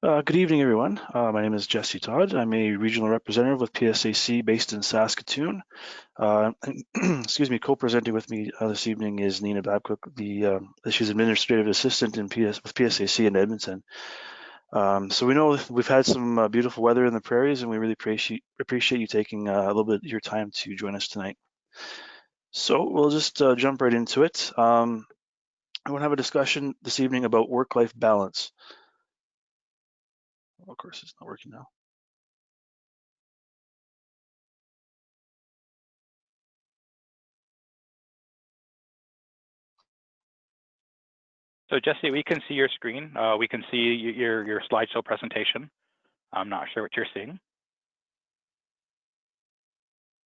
Good evening, everyone. My name is Jesse Todd. I'm a regional representative with PSAC based in Saskatoon. Excuse me, co-presenting with me this evening is Nina Babcock. She's administrative assistant with PSAC in Edmonton. So we know we've had some beautiful weather in the prairies, and we really appreciate you taking a little bit of your time to join us tonight. So we'll just jump right into it. I want to have a discussion this evening about work-life balance. Of course, it's not working now. So Jesse, we can see your screen. We can see your slideshow presentation. I'm not sure what you're seeing.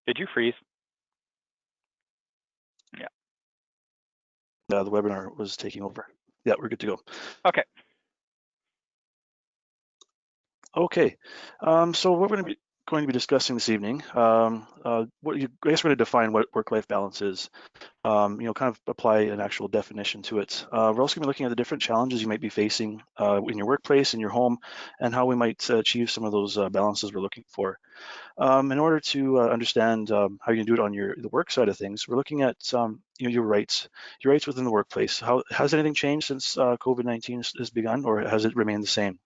Did you freeze? Yeah. The webinar was taking over. Yeah, we're good to go. Okay. Okay. So what we're going to be discussing this evening, I guess we're going to define what work-life balance is. Kind of apply an actual definition to it. We're also going to be looking at the different challenges you might be facing in your workplace, in your home, and how we might achieve some of those balances we're looking for. In order to understand how you can do it on the work side of things, we're looking at your rights within the workplace. Has anything changed since COVID-19 has begun, or has it remained the same?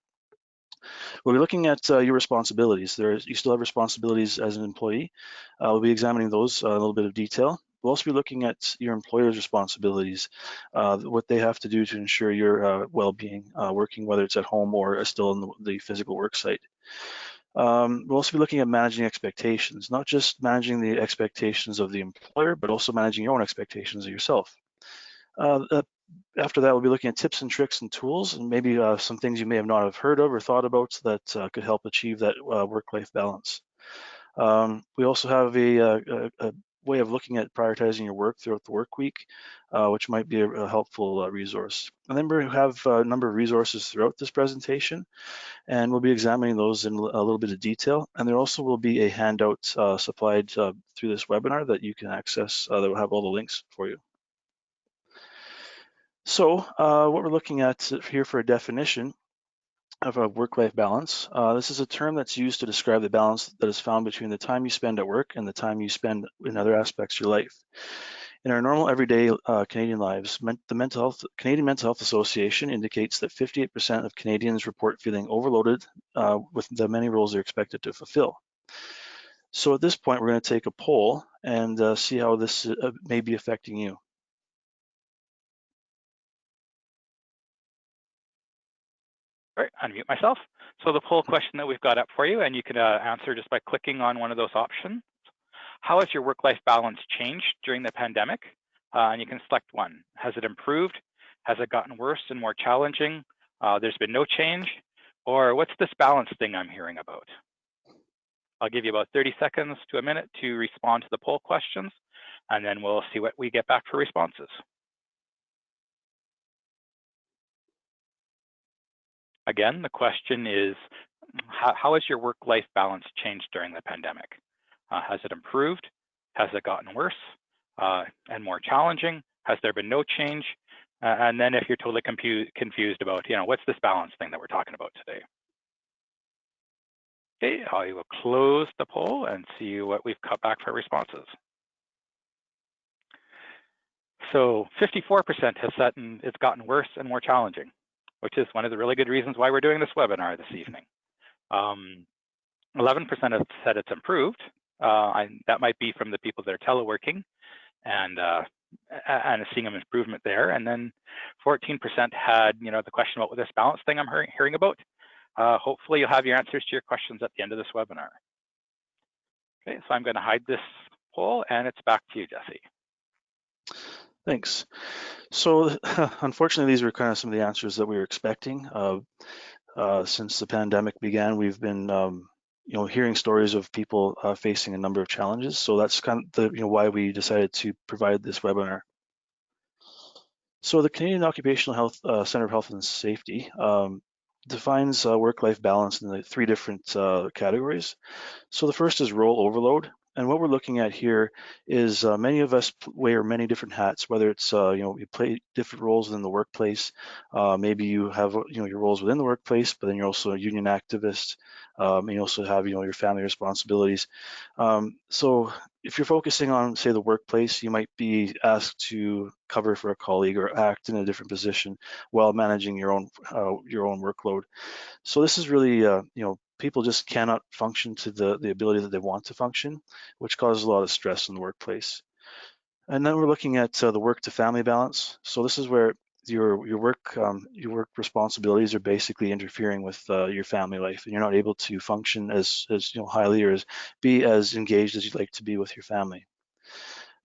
We'll be looking at your responsibilities. You still have responsibilities as an employee. We'll be examining those in a little bit of detail. We'll also be looking at your employer's responsibilities, what they have to do to ensure your well-being working, whether it's at home or still in the physical work site. We'll also be looking at managing expectations, not just managing the expectations of the employer, but also managing your own expectations of yourself. After that, we'll be looking at tips and tricks and tools, and maybe some things you may have not have heard of or thought about that could help achieve that work-life balance. We also have a way of looking at prioritizing your work throughout the work week, which might be a helpful resource. And then we have a number of resources throughout this presentation, and we'll be examining those in a little bit of detail. And there also will be a handout supplied through this webinar that you can access that will have all the links for you. So what we're looking at here for a definition of a work-life balance, this is a term that's used to describe the balance that is found between the time you spend at work and the time you spend in other aspects of your life. In our normal everyday Canadian lives, the Canadian Mental Health Association indicates that 58% of Canadians report feeling overloaded with the many roles they're expected to fulfill. So at this point, we're going to take a poll and see how this may be affecting you. All right, unmute myself. So the poll question that we've got up for you, and you can answer just by clicking on one of those options. How has your work-life balance changed during the pandemic? And you can select one. Has it improved? Has it gotten worse and more challenging? There's been no change? Or what's this balance thing I'm hearing about? I'll give you about 30 seconds to a minute to respond to the poll questions, and then we'll see what we get back for responses. Again, the question is, how has your work-life balance changed during the pandemic? Has it improved? Has it gotten worse and more challenging? Has there been no change? And then if you're totally confused about, what's this balance thing that we're talking about today? Okay, I will close the poll and see what we've cut back for responses. So 54% has said it's gotten worse and more challenging, which is one of the really good reasons why we're doing this webinar this evening. 11% have said it's improved. That might be from the people that are teleworking and seeing an improvement there. And then 14% had, the question about this balance thing I'm hearing about. Hopefully you'll have your answers to your questions at the end of this webinar. Okay, so I'm going to hide this poll and it's back to you, Jesse. Thanks. So unfortunately, these were kind of some of the answers that we were expecting. Since the pandemic began, we've been hearing stories of people facing a number of challenges. So that's kind of why we decided to provide this webinar. So the Canadian Occupational Health Centre of Health and Safety defines work-life balance in the three different categories. So the first is role overload. And what we're looking at here is many of us wear many different hats, whether it's, you play different roles within the workplace. Maybe you have, your roles within the workplace, but then you're also a union activist. And you also have, your family responsibilities. So if you're focusing on, say, the workplace, you might be asked to cover for a colleague or act in a different position while managing your own workload. So this is really, people just cannot function to the ability that they want to function, which causes a lot of stress in the workplace. And then we're looking at the work to family balance. So this is where your work responsibilities are basically interfering with your family life, and you're not able to function as highly or as be as engaged as you'd like to be with your family.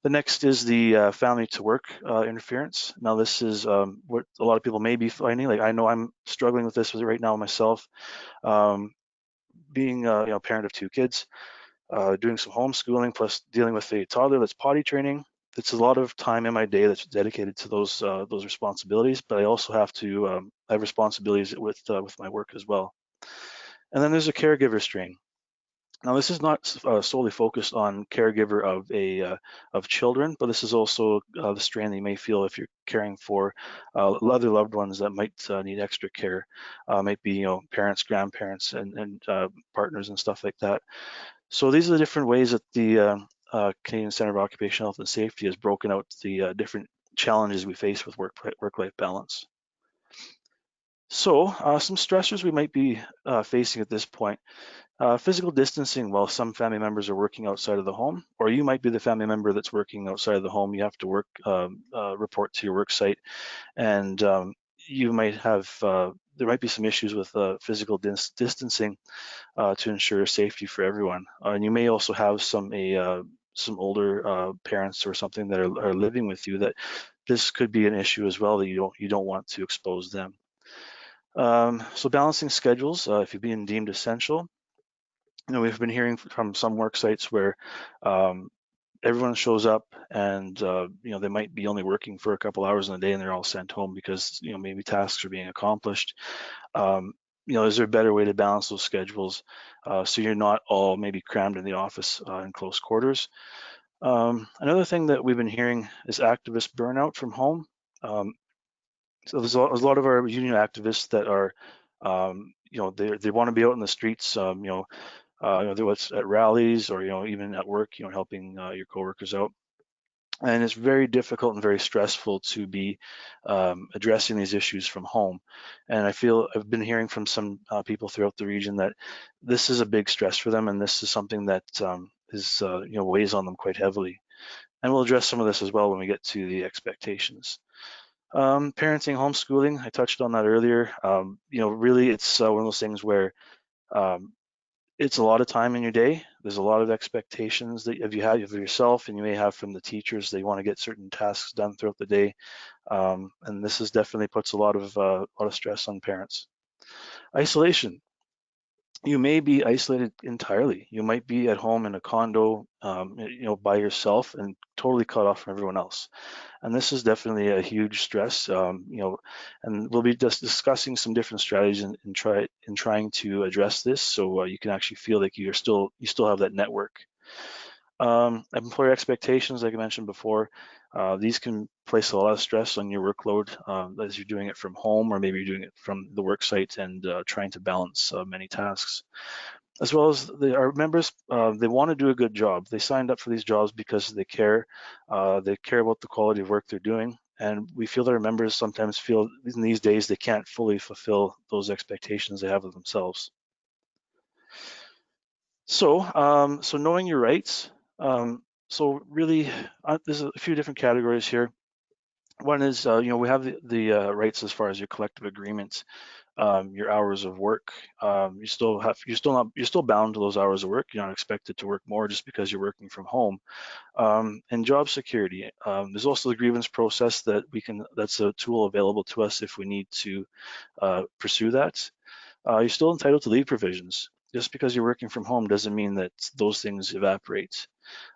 The next is the family to work interference. Now this is what a lot of people may be finding. Like I know I'm struggling with this right now myself. Um, Being a parent of two kids, doing some homeschooling plus dealing with a toddler that's potty training. It's a lot of time in my day that's dedicated to those responsibilities, but I also have to have responsibilities with my work as well. And then there's a caregiver strain. Now, this is not solely focused on caregiver of children, but this is also the strain that you may feel if you're caring for other loved ones that might need extra care. Might be parents, grandparents, and partners and stuff like that. So these are the different ways that the Canadian Centre of Occupational Health and Safety has broken out the different challenges we face with work-life balance. So some stressors we might be facing at this point. Physical distancing while some family members are working outside of the home, or you might be the family member that's working outside of the home. You have to report to your work site, and you might have, there might be some issues with physical distancing to ensure safety for everyone. And you may also have some older parents or something that are living with you that this could be an issue as well, that you don't want to expose them. So balancing schedules, if you're being deemed essential. We've been hearing from some work sites where um, everyone shows up and they might be only working for a couple hours in a day and they're all sent home because maybe tasks are being accomplished. Um, is there a better way to balance those schedules so you're not all maybe crammed in the office in close quarters? Another thing that we've been hearing is activist burnout from home. So there's a lot of our union activists that are, they want to be out in the streets, whether it's at rallies or even at work, helping your coworkers out. And it's very difficult and very stressful to be addressing these issues from home. And I've been hearing from some people throughout the region that this is a big stress for them, and this is something that weighs on them quite heavily. And we'll address some of this as well when we get to the expectations. Parenting, homeschooling, I touched on that earlier. Really it's one of those things where um, it's a lot of time in your day. There's a lot of expectations that you have of yourself, and you may have from the teachers. They want to get certain tasks done throughout the day, and this is definitely puts a lot of stress on parents. Isolation. You may be isolated entirely. You might be at home in a condo, by yourself and totally cut off from everyone else. And this is definitely a huge stress, and we'll be just discussing some different strategies in trying to address this, so you can actually feel like you still have that network. Employer expectations, like I mentioned before, these can place a lot of stress on your workload as you're doing it from home, or maybe you're doing it from the work site and trying to balance many tasks. As well as our members, they want to do a good job. They signed up for these jobs because they care. They care about the quality of work they're doing. And we feel that our members sometimes feel in these days they can't fully fulfill those expectations they have of themselves. So knowing your rights. So really, there's a few different categories here. One is, we have the rights as far as your collective agreements, your hours of work. You're still bound to those hours of work. You're not expected to work more just because you're working from home. And job security. There's also the grievance process that's a tool available to us if we need to pursue that. You're still entitled to leave provisions. Just because you're working from home doesn't mean that those things evaporate.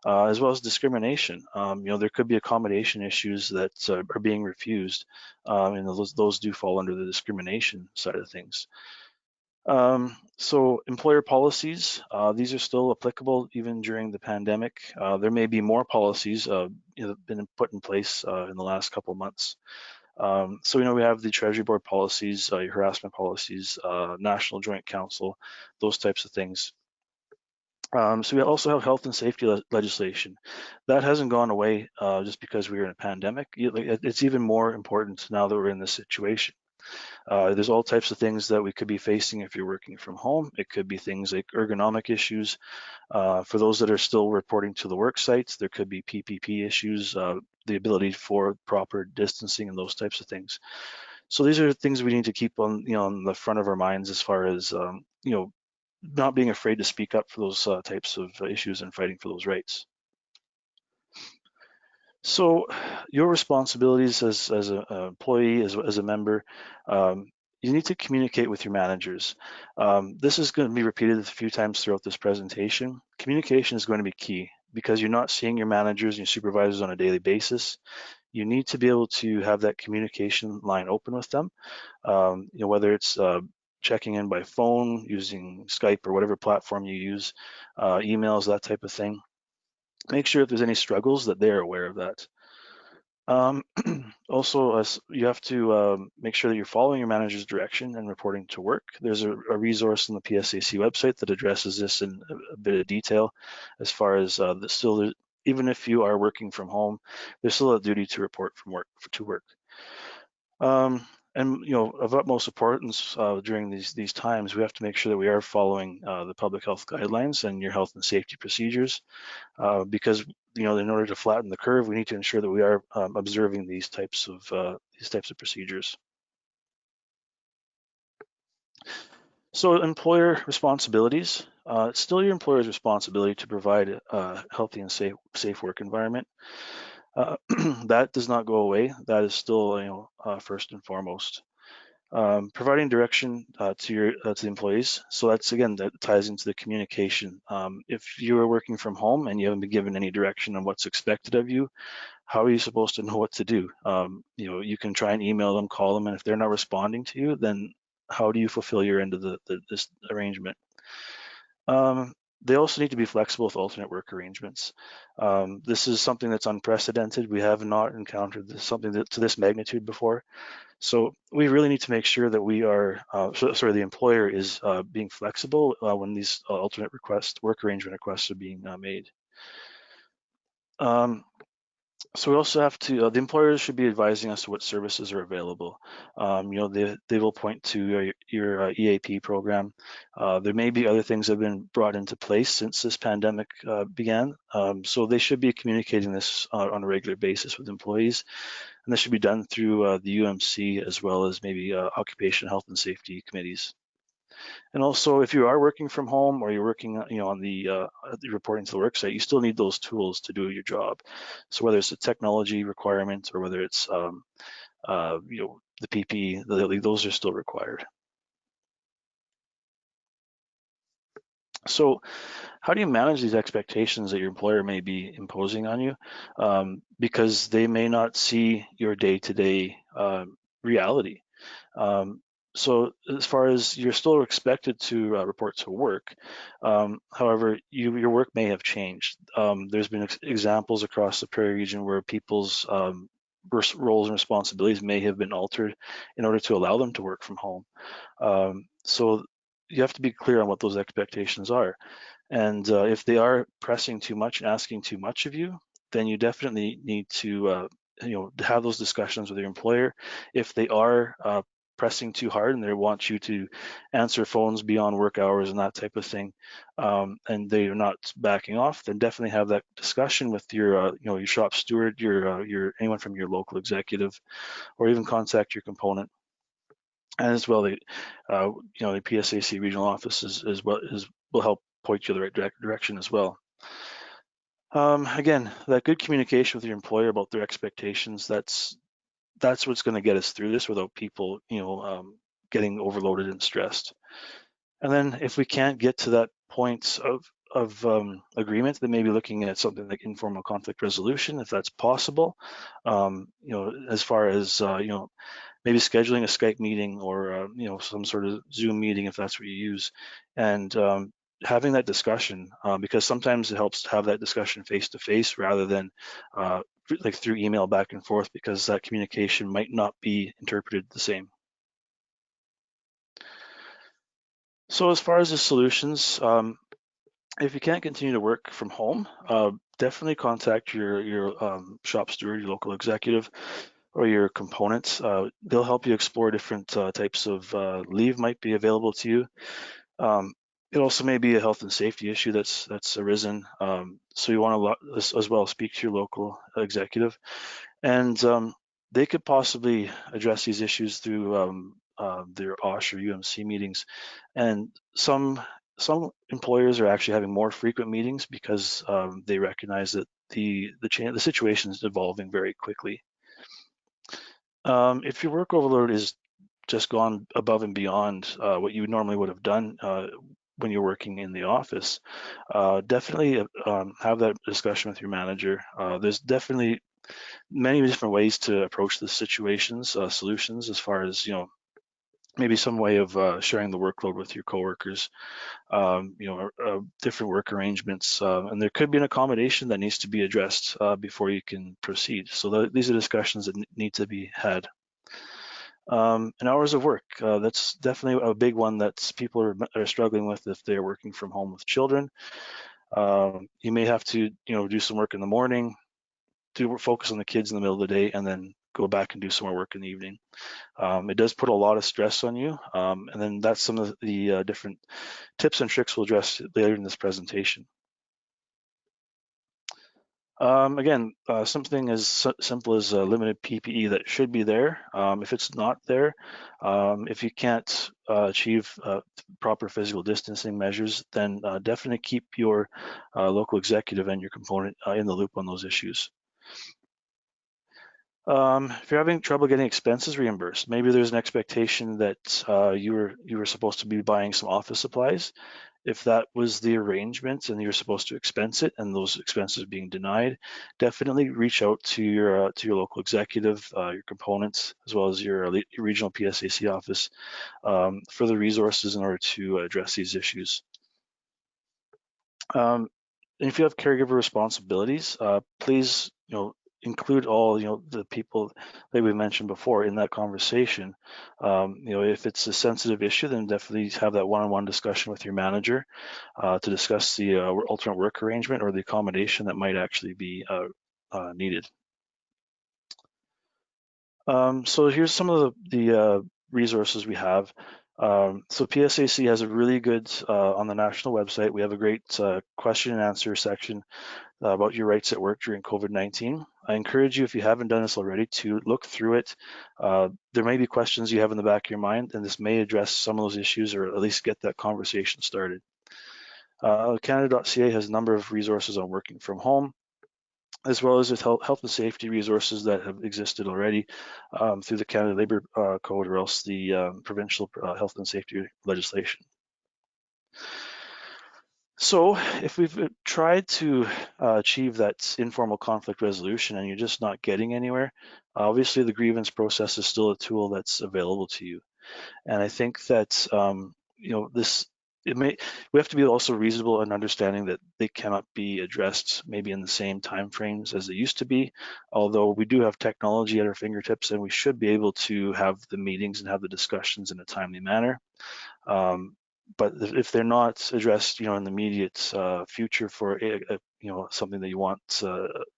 As well as discrimination. There could be accommodation issues that are being refused, and those do fall under the discrimination side of things. So employer policies, these are still applicable even during the pandemic. There may be more policies been put in place in the last couple of months. So we have the Treasury Board policies, your harassment policies, National Joint Council, those types of things. So we also have health and safety legislation. That hasn't gone away just because we're in a pandemic. It's even more important now that we're in this situation. There's all types of things that we could be facing if you're working from home. It could be things like ergonomic issues. For those that are still reporting to the work sites, there could be PPP issues, the ability for proper distancing and those types of things. So these are things we need to keep on the front of our minds as far as not being afraid to speak up for those types of issues and fighting for those rights. So your responsibilities as an employee, as a member, you need to communicate with your managers. This is going to be repeated a few times throughout this presentation. Communication is going to be key because you're not seeing your managers and your supervisors on a daily basis. You need to be able to have that communication line open with them, whether it's checking in by phone, using Skype or whatever platform you use, emails, that type of thing. Make sure if there's any struggles that they're aware of that. Also, you have to make sure that you're following your manager's direction and reporting to work. There's a resource on the PSAC website that addresses this in a bit of detail as far as even if you are working from home, there's still a duty to report from work to work. And of utmost importance during these times, we have to make sure that we are following the public health guidelines and your health and safety procedures, because in order to flatten the curve, we need to ensure that we are observing these types of procedures. So employer responsibilities. It's still your employer's responsibility to provide a healthy and safe work environment. That does not go away. That is still first and foremost. Providing direction to the employees. So that ties into the communication. If you are working from home and you haven't been given any direction on what's expected of you, how are you supposed to know what to do? You can try and email them, call them, and if they're not responding to you, then how do you fulfill your end of this arrangement? They also need to be flexible with alternate work arrangements. This is something that's unprecedented. We have not encountered something to this magnitude before. So we really need to make sure that we are, the employer is being flexible when these alternate work arrangement requests are being made. So we also have to, the employers should be advising us what services are available. They will point to your EAP program. There may be other things that have been brought into place since this pandemic began. So they should be communicating this on a regular basis with employees. And this should be done through the UMC as well as maybe occupation health and safety committees. And also, if you are working from home or you're working, on the reporting to the work site, you still need those tools to do your job. So whether it's a technology requirement or whether it's, the PPE, those are still required. So how do you manage these expectations that your employer may be imposing on you? Because they may not see your day-to-day reality. So as far as you're still expected to report to work, however, your work may have changed. There's been examples across the Prairie region where people's roles and responsibilities may have been altered in order to allow them to work from home. So you have to be clear on what those expectations are. And if they are pressing too much and asking too much of you, then you definitely need to have those discussions with your employer. If they are pressing too hard and they want you to answer phones beyond work hours and that type of thing, and they are not backing off, then definitely have that discussion with your your shop steward, your anyone from your local executive, or even contact your component. And as well, the PSAC regional office will help point you the right direction as well. Again, that good communication with your employer about their expectations, that's what's going to get us through this without people, getting overloaded and stressed. And then if we can't get to that point of agreement, then maybe looking at something like informal conflict resolution, if that's possible. As far as maybe scheduling a Skype meeting or some sort of Zoom meeting if that's what you use, and having that discussion, because sometimes it helps to have that discussion face to face rather than like through email back and forth, because that communication might not be interpreted the same. So as far as the solutions, if you can't continue to work from home, definitely contact your shop steward, your local executive, or your components. They'll help you explore different types of leave might be available to you. It also may be a health and safety issue that's arisen. So you want to as well speak to your local executive, and they could possibly address these issues through their OSH or UMC meetings. And some employers are actually having more frequent meetings because they recognize that the situation is evolving very quickly. If your work overload is just gone above and beyond what you normally would have done when you're working in the office, definitely have that discussion with your manager. There's definitely many different ways to approach the situations, solutions, as far as, maybe some way of sharing the workload with your coworkers, different work arrangements, and there could be an accommodation that needs to be addressed before you can proceed. So these are discussions that need to be had. And hours of work, that's definitely a big one that people are struggling with if they're working from home with children. You may have to, do some work in the morning, focus on the kids in the middle of the day, and then go back and do some more work in the evening. It does put a lot of stress on you, and then that's some of the different tips and tricks we'll address later in this presentation. Again, something as simple as limited PPE that should be there. If it's not there, if you can't achieve proper physical distancing measures, then definitely keep your local executive and your component in the loop on those issues. If you're having trouble getting expenses reimbursed, maybe there's an expectation that you were supposed to be buying some office supplies. If that was the arrangement and you're supposed to expense it and those expenses being denied, definitely reach out to your local executive, your components, as well as your regional PSAC office for the resources in order to address these issues. And if you have caregiver responsibilities, please, include all, the people that we mentioned before in that conversation. If it's a sensitive issue, then definitely have that one-on-one discussion with your manager to discuss the alternate work arrangement or the accommodation that might actually be needed. So here's some of the resources we have. So PSAC has a really good, on the national website, we have a great question and answer section about your rights at work during COVID-19. I encourage you, if you haven't done this already, to look through it. There may be questions you have in the back of your mind, and this may address some of those issues or at least get that conversation started. Canada.ca has a number of resources on working from home, as well as with health and safety resources that have existed already through the Canada Labour Code or else the provincial health and safety legislation. So if we've tried to achieve that informal conflict resolution and you're just not getting anywhere, obviously the grievance process is still a tool that's available to you. And I think that, we have to be also reasonable in understanding that they cannot be addressed maybe in the same time frames as they used to be, although we do have technology at our fingertips and we should be able to have the meetings and have the discussions in a timely manner. But if they're not addressed, in the immediate future for something that you want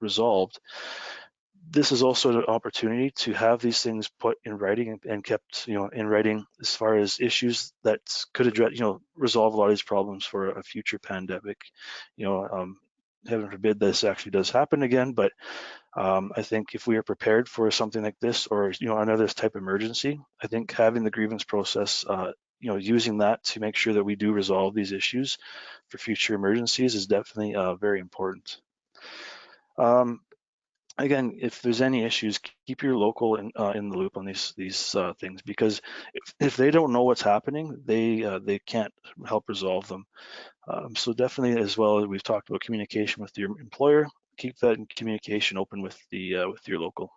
resolved, this is also an opportunity to have these things put in writing and kept, in writing as far as issues that could address, resolve a lot of these problems for a future pandemic. Heaven forbid this actually does happen again, but I think if we are prepared for something like this or, another type of emergency, I think having the grievance process, using that to make sure that we do resolve these issues for future emergencies is definitely very important. Again, if there's any issues, keep your local in the loop on these things, because if they don't know what's happening, they can't help resolve them. So definitely, as well as we've talked about communication with your employer, keep that communication open with your local.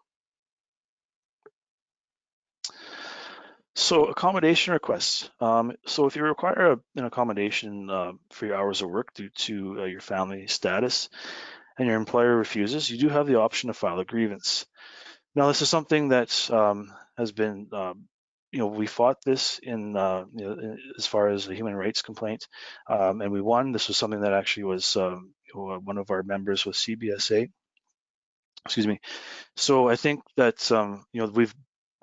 So accommodation requests. So if you require an accommodation for your hours of work due to your family status and your employer refuses, you do have the option to file a grievance. Now, this is something that has been, we fought this as far as a human rights complaint, and we won. This was something that actually was one of our members was CBSA. Excuse me. So I think that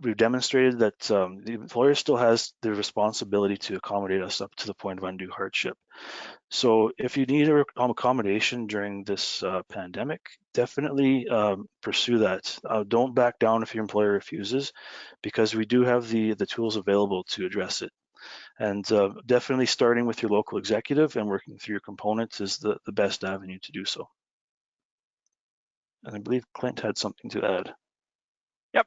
we've demonstrated that the employer still has the responsibility to accommodate us up to the point of undue hardship. So if you need a accommodation during this pandemic, definitely pursue that. Don't back down if your employer refuses, because we do have the tools available to address it. And definitely starting with your local executive and working through your components is the best avenue to do so. And I believe Clint had something to add. Yep.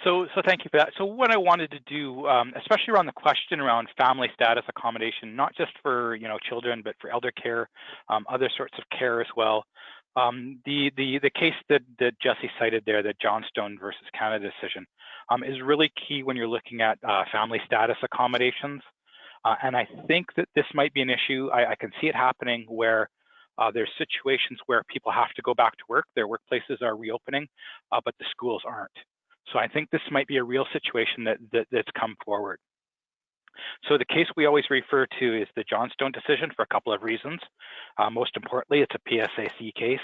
So thank you for that. So what I wanted to do, especially around the question around family status accommodation, not just for children, but for elder care, other sorts of care as well. The case that Jesse cited there, the Johnstone versus Canada decision, is really key when you're looking at family status accommodations. And I think that this might be an issue. I can see it happening where there's situations where people have to go back to work, their workplaces are reopening, but the schools aren't. So I think this might be a real situation that's come forward. So the case we always refer to is the Johnstone decision for a couple of reasons. Most importantly, it's a PSAC case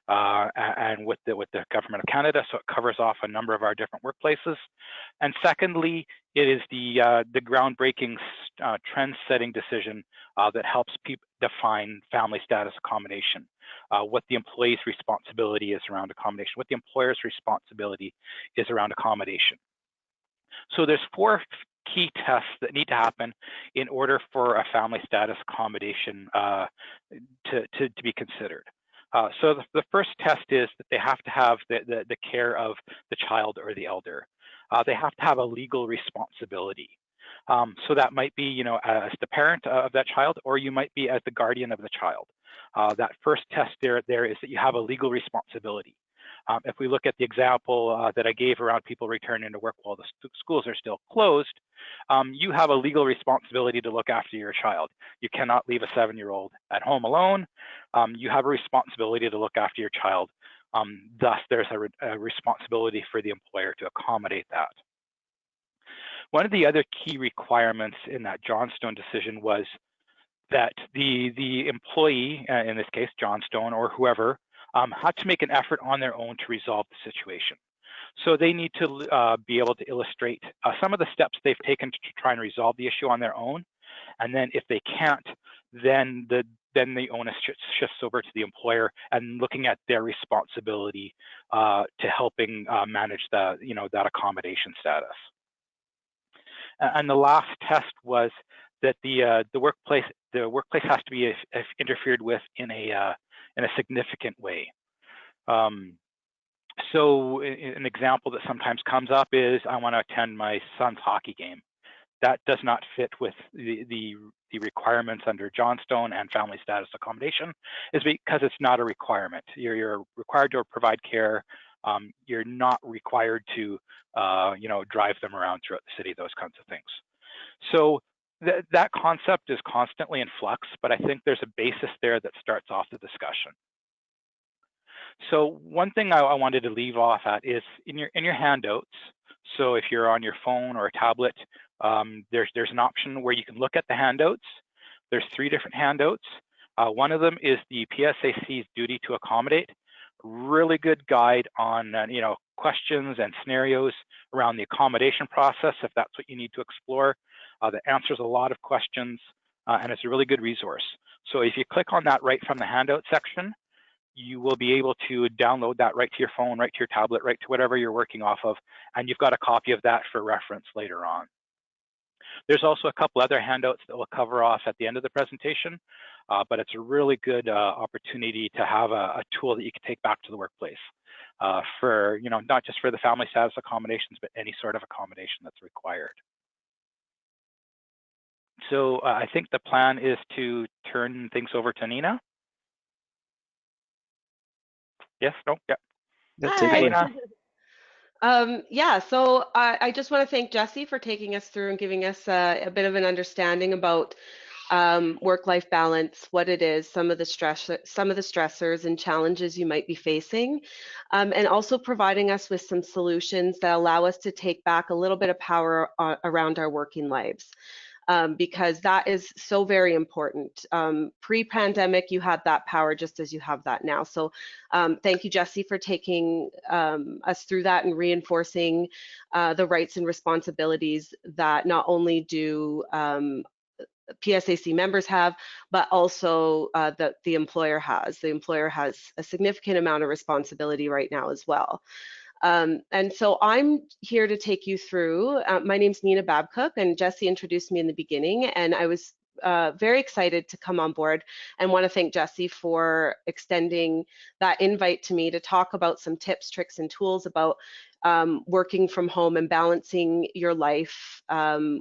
and with the Government of Canada, so it covers off a number of our different workplaces. And secondly, it is the groundbreaking trend-setting decision that helps people define family status accommodation, what the employee's responsibility is around accommodation, what the employer's responsibility is around accommodation. So there's 4 key tests that need to happen in order for a family status accommodation to be considered. So the first test is that they have to have the care of the child or the elder. They have to have a legal responsibility. So that might be, as the parent of that child, or you might be as the guardian of the child. That first test there is that you have a legal responsibility. If we look at the example that I gave around people returning to work while the schools are still closed, you have a legal responsibility to look after your child. You cannot leave a 7-year-old at home alone. You have a responsibility to look after your child. Thus, there's a responsibility for the employer to accommodate that. One of the other key requirements in that Johnstone decision was that the employee, in this case, Johnstone or whoever, had to make an effort on their own to resolve the situation. So they need to be able to illustrate some of the steps they've taken to try and resolve the issue on their own. And then if they can't, then the onus shifts over to the employer and looking at their responsibility to helping manage that accommodation status. And the last test was that the workplace has to be interfered with in a significant way. So an example that sometimes comes up is I want to attend my son's hockey game. That does not fit with the requirements under Johnstone and family status accommodation, is because it's not a requirement. You're required to provide care. You're not required to drive them around throughout the city, those kinds of things. So that concept is constantly in flux, but I think there's a basis there that starts off the discussion. So one thing I wanted to leave off at is in your handouts. So if you're on your phone or a tablet, there's an option where you can look at the handouts. There's 3 different handouts. One of them is the PSAC's duty to accommodate. Really good guide on questions and scenarios around the accommodation process, if that's what you need to explore. That answers a lot of questions, and it's a really good resource. So if you click on that right from the handout section, you will be able to download that right to your phone, right to your tablet, right to whatever you're working off of, and you've got a copy of that for reference later on. There's also a couple other handouts that we'll cover off at the end of the presentation, but it's a really good opportunity to have a tool that you can take back to the workplace for, not just for the family status accommodations, but any sort of accommodation that's required. So I think the plan is to turn things over to Nina. Yes, no, yeah. Yeah, take it away. Yeah, so I just want to thank Jesse for taking us through and giving us a bit of an understanding about work-life balance, what it is, some of the stressors and challenges you might be facing, and also providing us with some solutions that allow us to take back a little bit of power around our working lives. Because that is so very important. Pre-pandemic, you had that power just as you have that now. So thank you, Jesse, for taking us through that and reinforcing the rights and responsibilities that not only do PSAC members have, but also that the employer has. The employer has a significant amount of responsibility right now as well. And so I'm here to take you through. My name's Nina Babcock, and Jesse introduced me in the beginning, and I was very excited to come on board and want to thank Jesse for extending that invite to me to talk about some tips, tricks, and tools about working from home and balancing your life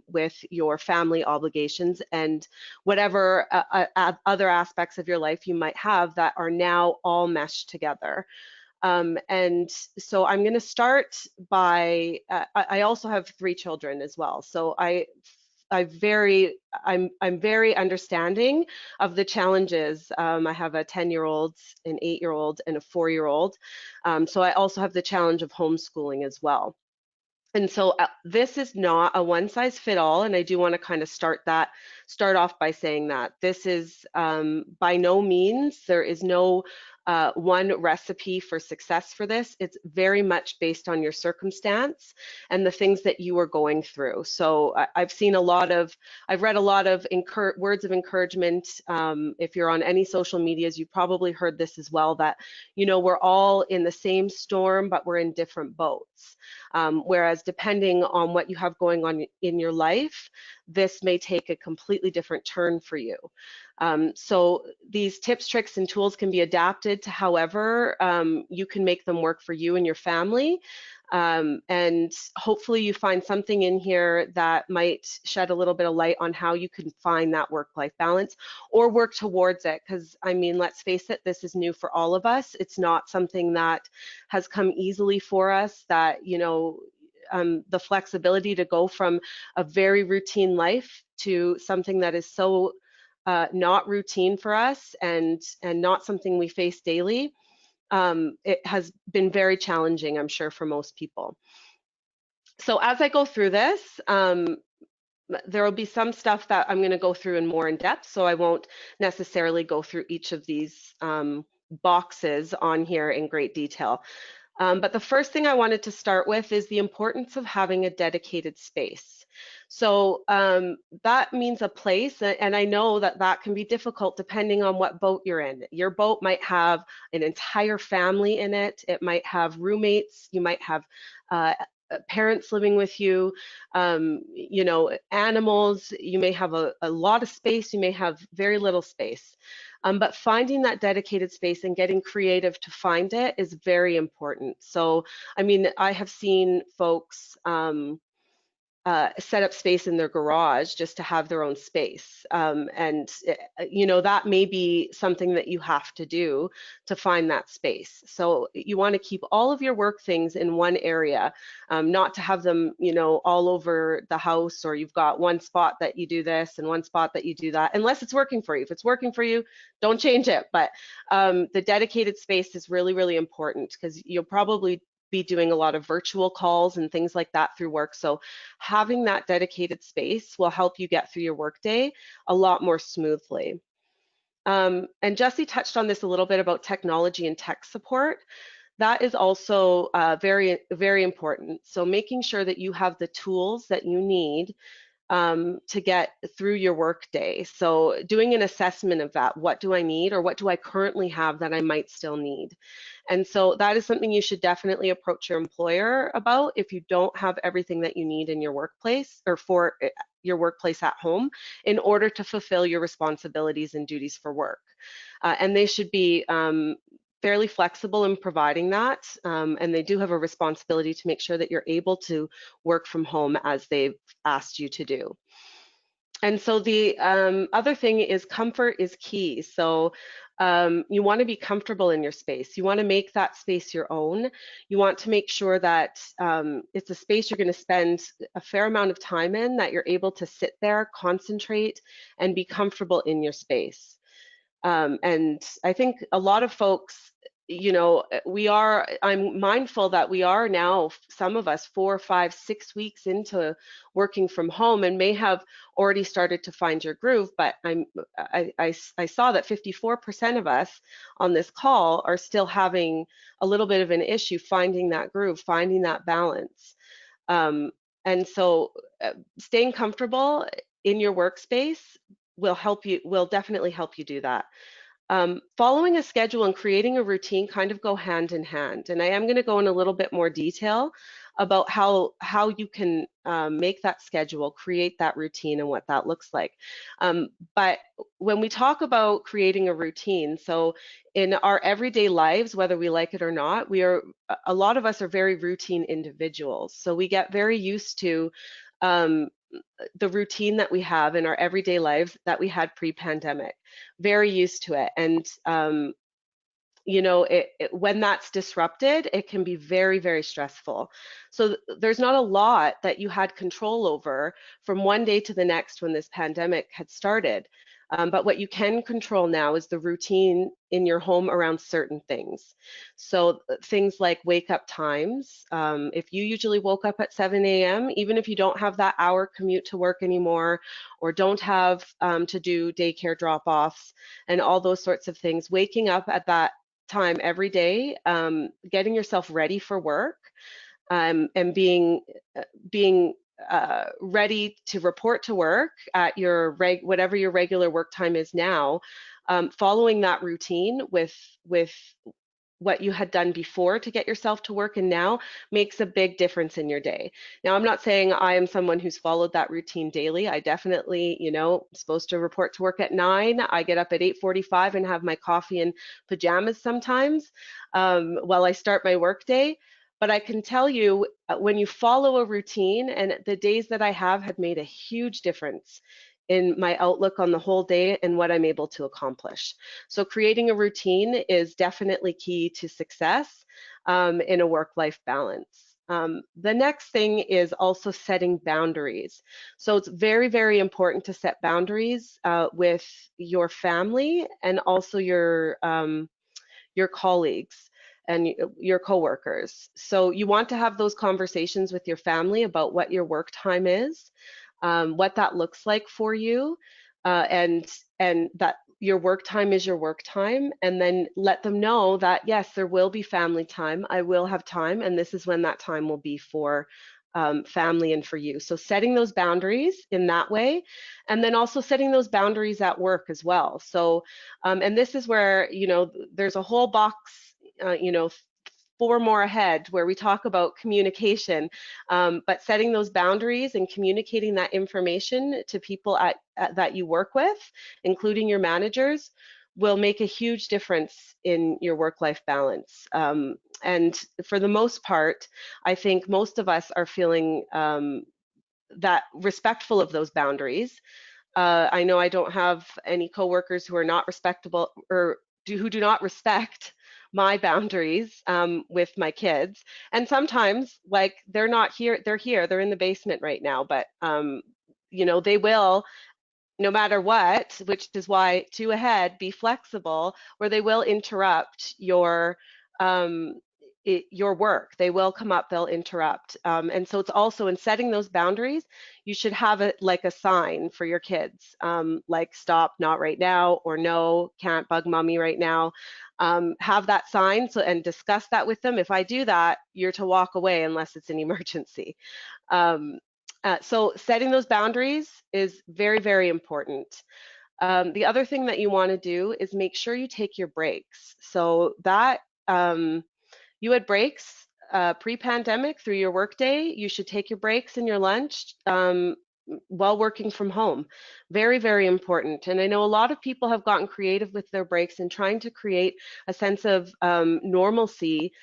with your family obligations and whatever other aspects of your life you might have that are now all meshed together. And so I'm going to start by, I also have 3 children as well. So I'm very understanding of the challenges. I have a 10-year-old, an 8-year-old, and a 4-year-old. So I also have the challenge of homeschooling as well. And so this is not a one-size-fit-all, and I do want to kind of start off by saying that this is by no means, there is no one recipe for success for this. It's very much based on your circumstance and the things that you are going through. So I've read a lot of words of encouragement. If you're on any social medias, you probably heard this as well, that, you know, we're all in the same storm, but we're in different boats. Whereas depending on what you have going on in your life, this may take a completely different turn for you. So these tips, tricks, and tools can be adapted to however you can make them work for you and your family. And hopefully you find something in here that might shed a little bit of light on how you can find that work-life balance or work towards it. Because, I mean, let's face it, this is new for all of us. It's not something that has come easily for us, that, you know, the flexibility to go from a very routine life to something that is so not routine for us and not something we face daily. It has been very challenging, I'm sure, for most people. So as I go through this, there will be some stuff that I'm going to go through in more in depth, so I won't necessarily go through each of these boxes on here in great detail. But the first thing I wanted to start with is the importance of having a dedicated space. So that means a place, and I know that that can be difficult depending on what boat you're in. Your boat might have an entire family in it. It might have roommates. You might have parents living with you, you know, animals. You may have a lot of space. You may have very little space. But finding that dedicated space and getting creative to find it is very important. So, I mean, I have seen folks set up space in their garage just to have their own space. And, you know, that may be something that you have to do to find that space. So you want to keep all of your work things in one area, not to have them, you know, all over the house, or you've got one spot that you do this and one spot that you do that, unless it's working for you. If it's working for you, don't change it. But the dedicated space is really, really important, because you'll probably be doing a lot of virtual calls and things like that through work. So having that dedicated space will help you get through your workday a lot more smoothly. And Jesse touched on this a little bit about technology and tech support. That is also very, very important. So making sure that you have the tools that you need to get through your workday. So doing an assessment of that, what do I need, or what do I currently have that I might still need? And so that is something you should definitely approach your employer about if you don't have everything that you need in your workplace, or for your workplace at home, in order to fulfill your responsibilities and duties for work. And they should be fairly flexible in providing that, and they do have a responsibility to make sure that you're able to work from home as they've asked you to do. And so the other thing is comfort is key. So You want to be comfortable in your space. You want to make that space your own. You want to make sure that it's a space you're going to spend a fair amount of time in, that you're able to sit there, concentrate, and be comfortable in your space. And I think a lot of folks, you know, I'm mindful that we are now, some of us, 4, 5, 6 weeks into working from home and may have already started to find your groove, but I saw that 54% of us on this call are still having a little bit of an issue finding that groove, finding that balance. And so staying comfortable in your workspace will definitely help you do that. Following a schedule and creating a routine kind of go hand in hand. And I am going to go in a little bit more detail about how you can make that schedule, create that routine, and what that looks like. But when we talk about creating a routine, so in our everyday lives, whether we like it or not, a lot of us are very routine individuals. So we get very used to the routine that we have in our everyday lives that we had pre-pandemic, very used to it. And you know, when that's disrupted, it can be very, very stressful. So there's not a lot that you had control over from one day to the next when this pandemic had started. But what you can control now is the routine in your home around certain things. So things like wake up times. If you usually woke up at 7 a.m., even if you don't have that hour commute to work anymore, or don't have to do daycare drop-offs and all those sorts of things, waking up at that time every day, getting yourself ready for work, and being ready to report to work at your whatever your regular work time is now, following that routine with what you had done before to get yourself to work and now makes a big difference in your day. Now, I'm not saying I am someone who's followed that routine daily. I definitely, you know, supposed to report to work at 9. I get up at 8:45 and have my coffee and pajamas sometimes while I start my work day. But I can tell you, when you follow a routine, and the days that I have made a huge difference in my outlook on the whole day and what I'm able to accomplish. So creating a routine is definitely key to success in a work-life balance. The next thing is also setting boundaries. So it's very, very important to set boundaries with your family and also your colleagues and your coworkers. So you want to have those conversations with your family about what your work time is, what that looks like for you, and that your work time is your work time, and then let them know that yes, there will be family time. I will have time, and this is when that time will be for family and for you. So setting those boundaries in that way, and then also setting those boundaries at work as well. So, and this is where, you know, there's a whole box, you know, 4 more ahead where we talk about communication, but setting those boundaries and communicating that information to people that you work with, including your managers, will make a huge difference in your work-life balance. And for the most part, I think most of us are feeling that respectful of those boundaries. I know I don't have any coworkers who are not respectable or who do not respect my boundaries with my kids. And sometimes, like, they're not here, they're in the basement right now, but you know, they will, no matter what, which is why 2 ahead, be flexible, where they will interrupt your work. They will come up, they'll interrupt. And so it's also in setting those boundaries, you should have it like a sign for your kids, like stop, not right now, or no, can't bug mommy right now. Have that sign and discuss that with them. If I do that, you're to walk away unless it's an emergency. So setting those boundaries is very, very important. The other thing that you want to do is make sure you take your breaks. So that you had breaks pre-pandemic through your workday. You should take your breaks and your lunch while working from home. Very, very important. And I know a lot of people have gotten creative with their breaks and trying to create a sense of normalcy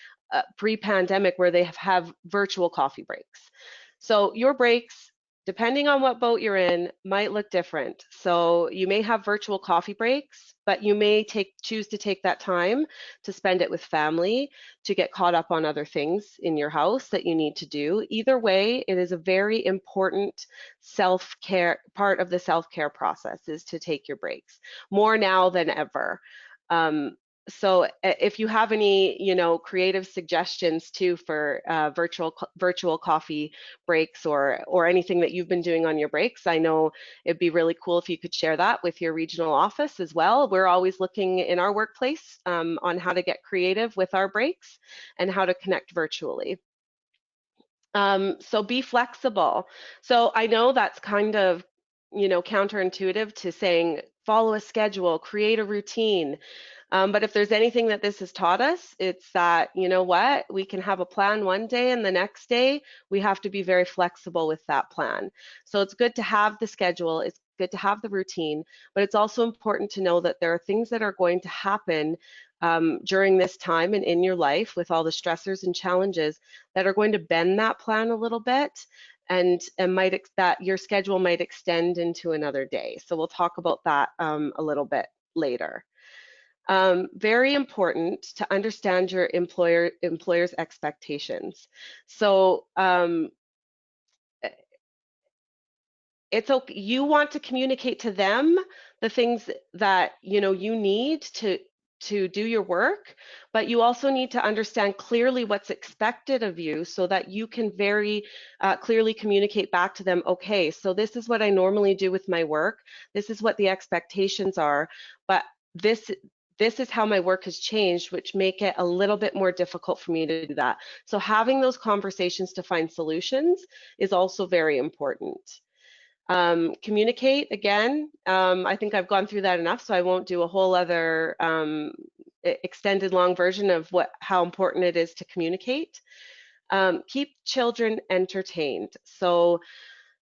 pre-pandemic where they have virtual coffee breaks. So your breaks depending on what boat you're in, might look different. So you may have virtual coffee breaks, but you may choose to take that time to spend it with family, to get caught up on other things in your house that you need to do. Either way, it is a very important self-care, part of the self-care process is to take your breaks, more now than ever. So if you have any, creative suggestions too for virtual coffee breaks or anything that you've been doing on your breaks, I know it'd be really cool if you could share that with your regional office as well. We're always looking in our workplace on how to get creative with our breaks and how to connect virtually. So be flexible. So I know that's kind of, counterintuitive to saying follow a schedule, create a routine. But if there's anything that this has taught us, it's that, what, we can have a plan one day and the next day we have to be very flexible with that plan. So it's good to have the schedule, it's good to have the routine, but it's also important to know that there are things that are going to happen during this time and in your life with all the stressors and challenges that are going to bend that plan a little bit and that your schedule might extend into another day. So we'll talk about that a little bit later. Very important to understand your employer's expectations. So it's okay. You want to communicate to them the things that you need to do your work, but you also need to understand clearly what's expected of you so that you can very clearly communicate back to them, okay, so this is what I normally do with my work, this is what the expectations are, but this is how my work has changed, which make it a little bit more difficult for me to do that. So having those conversations to find solutions is also very important. Communicate, again, I think I've gone through that enough, so I won't do a whole other extended long version of how important it is to communicate. Keep children entertained. So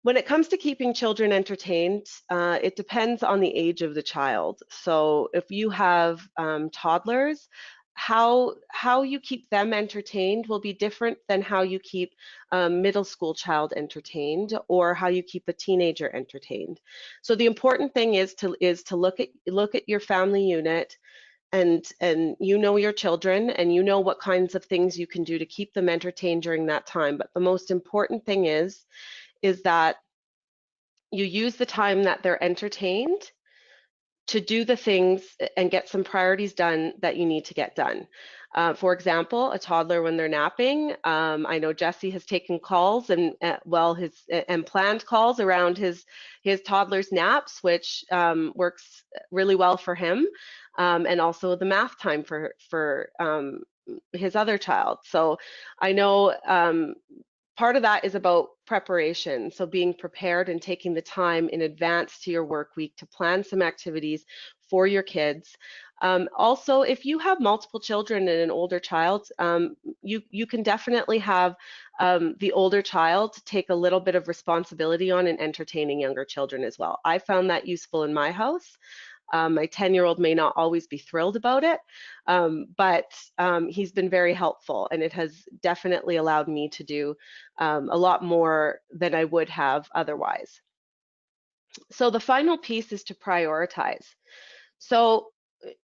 when it comes to keeping children entertained, it depends on the age of the child. So if you have toddlers, how you keep them entertained will be different than how you keep a middle school child entertained or how you keep a teenager entertained. So the important thing is to look at your family unit and you know your children and you know what kinds of things you can do to keep them entertained during that time. But the most important thing is that you use the time that they're entertained to do the things and get some priorities done that you need to get done. For example, a toddler when they're napping, I know Jesse has taken calls and planned calls around his toddler's naps, which works really well for him, and also the math time for his other child. So I know part of that is about preparation. So being prepared and taking the time in advance to your work week to plan some activities for your kids. Also, if you have multiple children and an older child, you can definitely have the older child take a little bit of responsibility on and entertaining younger children as well. I found that useful in my house. My 10-year-old may not always be thrilled about it, but he's been very helpful, and it has definitely allowed me to do a lot more than I would have otherwise. So the final piece is to prioritize. So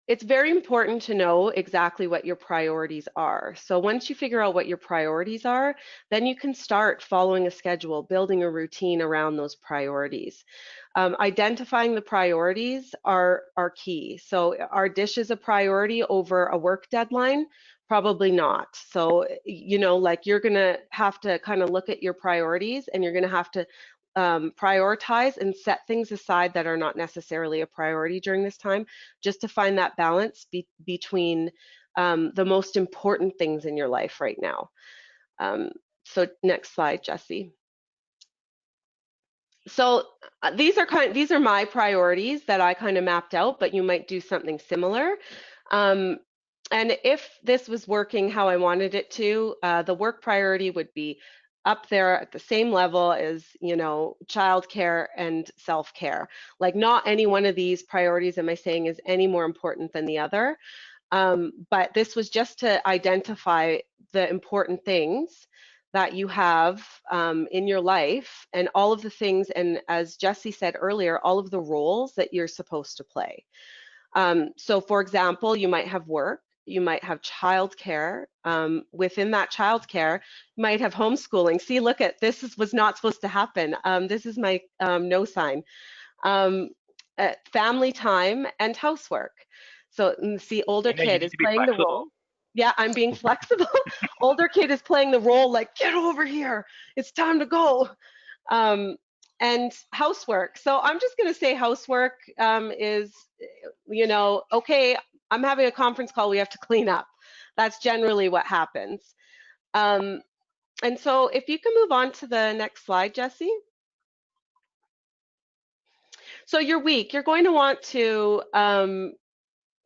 it's very important to know exactly what your priorities are. So once you figure out what your priorities are, then you can start following a schedule, building a routine around those priorities. Identifying the priorities are key. So are dishes a priority over a work deadline? Probably not. So, like you're gonna have to kind of look at your priorities and you're gonna have to prioritize and set things aside that are not necessarily a priority during this time, just to find that balance between the most important things in your life right now. So next slide, Jesse. So these are my priorities that I kind of mapped out, but you might do something similar. And if this was working how I wanted it to, the work priority would be up there at the same level as, childcare and self-care. Like not any one of these priorities am I saying is any more important than the other. But this was just to identify the important things that you have in your life, and all of the things, and as Jesse said earlier, all of the roles that you're supposed to play. So for example, you might have work, you might have childcare. Within that childcare, you might have homeschooling. See, look at this was not supposed to happen. This is my no sign. Family time and housework. So see, older And then you kid need is to be playing the role. flexible. Yeah, I'm being flexible. Older kid is playing the role like, get over here, it's time to go. Um, and housework. So I'm just going to say housework is, okay, I'm having a conference call, we have to clean up. That's generally what happens. And so if you can move on to the next slide, Jesse. So your week, you're going to want to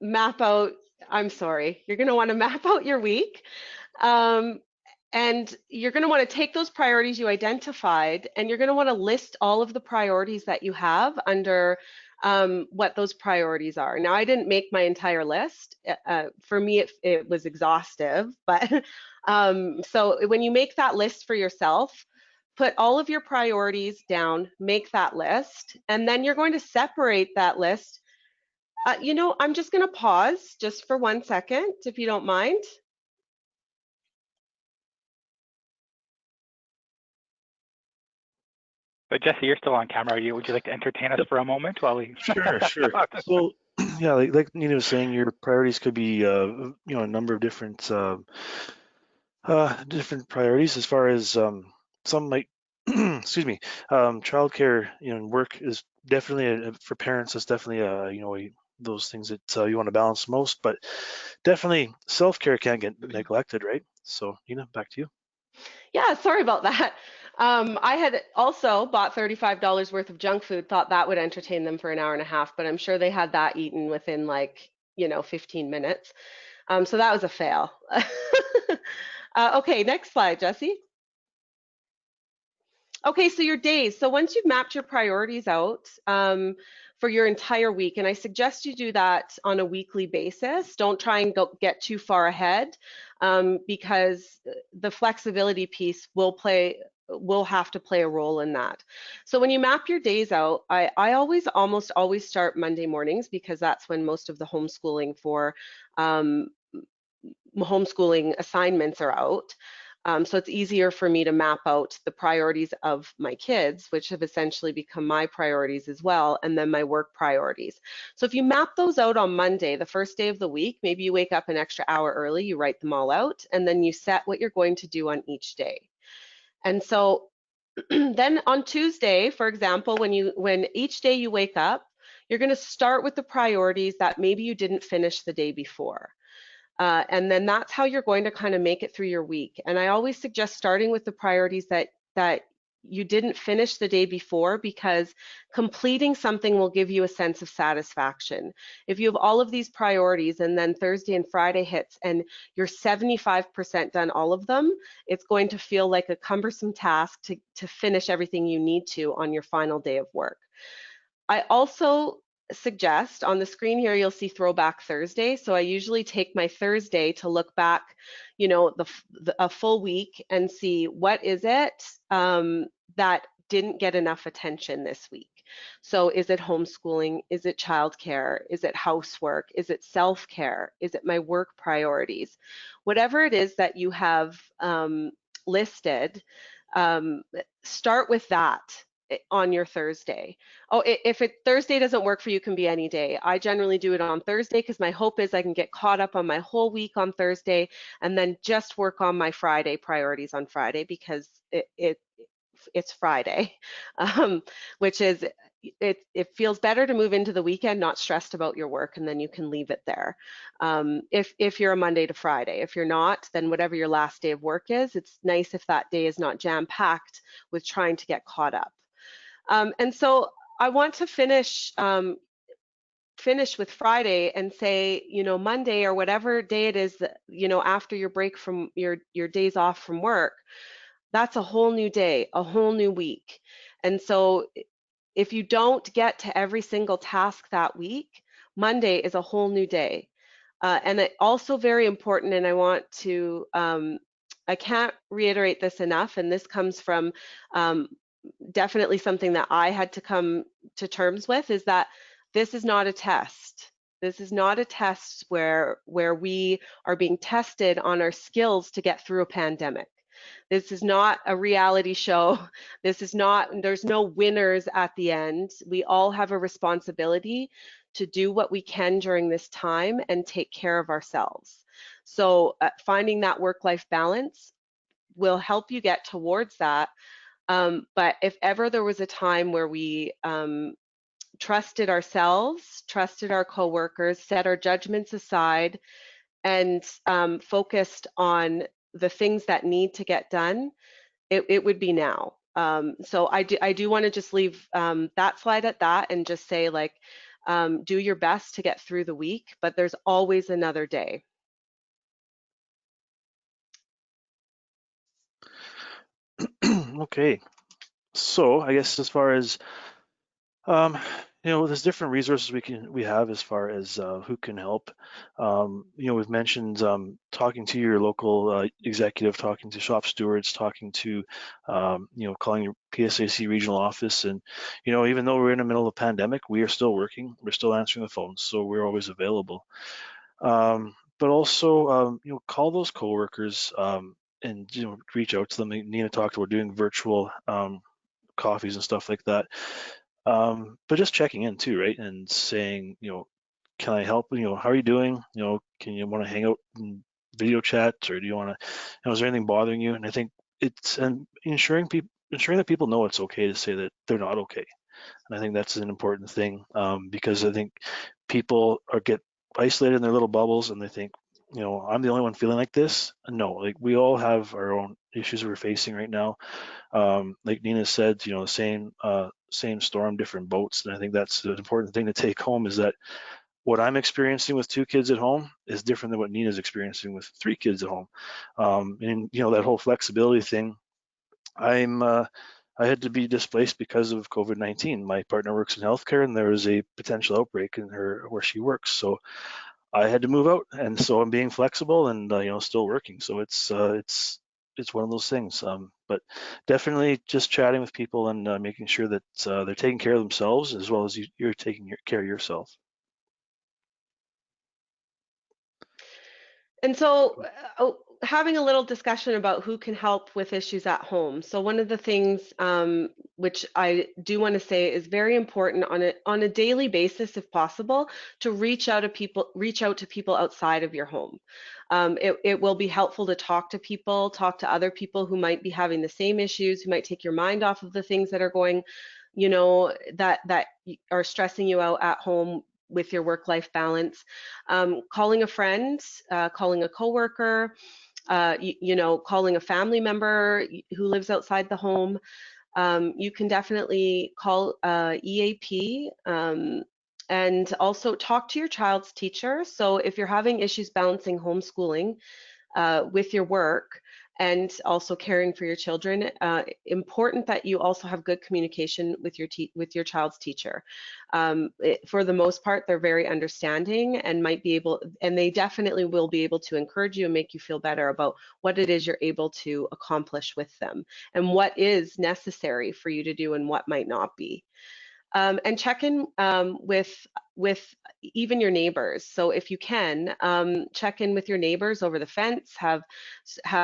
map out, you're going to want to map out your week. And you're going to want to take those priorities you identified, and you're going to want to list all of the priorities that you have under what those priorities are. Now, I didn't make my entire list. For me, it was exhaustive, but so when you make that list for yourself, put all of your priorities down, make that list, and then you're going to separate that list. I'm just going to pause just for 1 second, if you don't mind. But Jesse, you're still on camera. Would you like to entertain us for a moment while we? Sure. So, yeah, like Nina was saying, your priorities could be, a number of different priorities. As far as some might, excuse me, childcare, and work is definitely for parents. It's definitely those things that you want to balance most. But definitely, self-care can't get neglected, right? So, Nina, back to you. Yeah, sorry about that. I had also bought $35 worth of junk food, thought that would entertain them for an hour and a half, but I'm sure they had that eaten within 15 minutes. So that was a fail. Okay, next slide, Jesse. Okay, so your days. So once you've mapped your priorities out for your entire week, and I suggest you do that on a weekly basis. Don't try and get too far ahead because the flexibility piece will have to play a role in that. So when you map your days out, I almost always start Monday mornings because that's when most of the homeschooling assignments are out. So it's easier for me to map out the priorities of my kids, which have essentially become my priorities as well, and then my work priorities. So if you map those out on Monday, the first day of the week, maybe you wake up an extra hour early, you write them all out, and then you set what you're going to do on each day. And so then on Tuesday, for example, when each day you wake up, you're going to start with the priorities that maybe you didn't finish the day before. And then that's how you're going to kind of make it through your week. And I always suggest starting with the priorities that you didn't finish the day before, because completing something will give you a sense of satisfaction. If you have all of these priorities and then Thursday and Friday hits and you're 75% done all of them, it's going to feel like a cumbersome task to finish everything you need to on your final day of work. I also suggest on the screen here, you'll see Throwback Thursday. So I usually take my Thursday to look back, a full week and see what is it that didn't get enough attention this week. So is it homeschooling? Is it childcare? Is it housework? Is it self-care? Is it my work priorities? Whatever it is that you have listed, start with that on your Thursday. Oh, if Thursday doesn't work for you, can be any day. I generally do it on Thursday because my hope is I can get caught up on my whole week on Thursday and then just work on my Friday priorities on Friday because it's Friday, which is it feels better to move into the weekend not stressed about your work, and then you can leave it there. If you're a Monday to Friday. If you're not, then whatever your last day of work is, it's nice if that day is not jam-packed with trying to get caught up. And so I want to finish with Friday and say, Monday or whatever day it is that, after your break from your days off from work, that's a whole new day, a whole new week. And so if you don't get to every single task that week, Monday is a whole new day. And it also very important, and I want to can't reiterate this enough, and this comes from definitely something that I had to come to terms with, is that this is not a test. This is not a test where we are being tested on our skills to get through a pandemic. This is not a reality show. This is not, there's no winners at the end. We all have a responsibility to do what we can during this time and take care of ourselves. So finding that work-life balance will help you get towards that. But if ever there was a time where we trusted ourselves, trusted our coworkers, set our judgments aside, and focused on the things that need to get done, it would be now. So I do want to just leave that slide at that and just say, like, do your best to get through the week, but there's always another day. Okay, so I guess as far as there's different resources we have as far as who can help. We've mentioned talking to your local executive, talking to shop stewards, talking to calling your PSAC regional office, and even though we're in the middle of a pandemic, we are still working. We're still answering the phones, so we're always available. But also call those coworkers and reach out to them. Nina talked about doing virtual coffees and stuff like that. But just checking in too, right? And saying, can I help? How are you doing? Can you want to hang out and video chat, or do you want to, is there anything bothering you? And I think it's ensuring that people know it's okay to say that they're not okay. And I think that's an important thing, because I think people get isolated in their little bubbles and they think, I'm the only one feeling like this. No, like we all have our own issues we're facing right now. Like Nina said, same storm, different boats. And I think that's the important thing to take home, is that what I'm experiencing with 2 kids at home is different than what Nina's experiencing with 3 kids at home. And that whole flexibility thing, I had to be displaced because of COVID-19. My partner works in healthcare, and there was a potential outbreak in where she works. So I had to move out, and so I'm being flexible and still working. So it's one of those things. But definitely just chatting with people and making sure that they're taking care of themselves as well as you're taking care of yourself. And so having a little discussion about who can help with issues at home. So one of the things which I do want to say is very important on a daily basis, if possible, to reach out to people outside of your home. It will be helpful to talk to other people who might be having the same issues, who might take your mind off of the things that are going, that are stressing you out at home with your work-life balance. Calling a friend, calling a coworker, calling a family member who lives outside the home. You can definitely call EAP, and also talk to your child's teacher. So if you're having issues balancing homeschooling with your work and also caring for your children, important that you also have good communication with your child's teacher. For the most part, they're very understanding and they definitely will be able to encourage you and make you feel better about what it is you're able to accomplish with them and what is necessary for you to do and what might not be. And check in with even your neighbors. So if you can, check in with your neighbors over the fence, have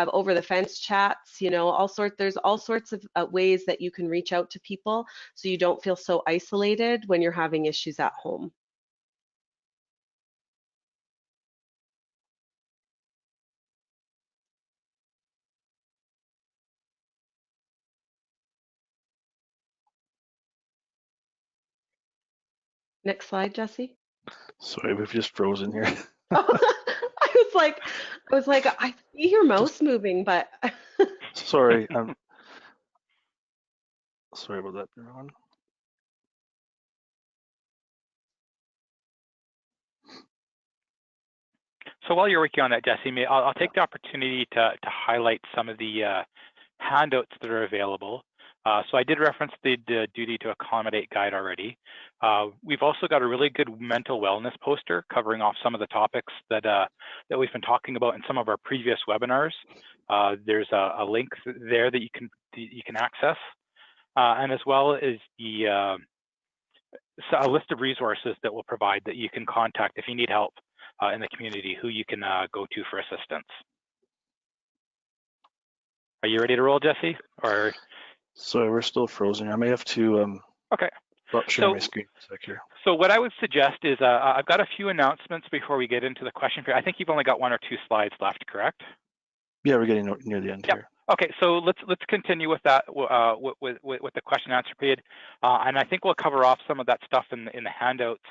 over the fence chats, there's all sorts of ways that you can reach out to people so you don't feel so isolated when you're having issues at home. Next slide, Jesse. Sorry, we've just frozen here. I was like, I see your mouse moving, but sorry, sorry about that, everyone. So while you're working on that, Jesse, I'll take the opportunity to highlight some of the handouts that are available. So I did reference the Duty to Accommodate guide already. We've also got a really good mental wellness poster covering off some of the topics that we've been talking about in some of our previous webinars. There's a link there that you can access, and as well as a list of resources that will provide that you can contact if you need help in the community, who you can go to for assistance. Are you ready to roll, Jesse? Or Sorry, we're still frozen. I may have to okay. share my screen for a sec here. So what I would suggest is I've got a few announcements before we get into the question period. I think you've only got 1 or 2 slides left, correct? Yeah, we're getting near the end here. Okay, so let's continue with that with the question and answer period, and I think we'll cover off some of that stuff in the handouts,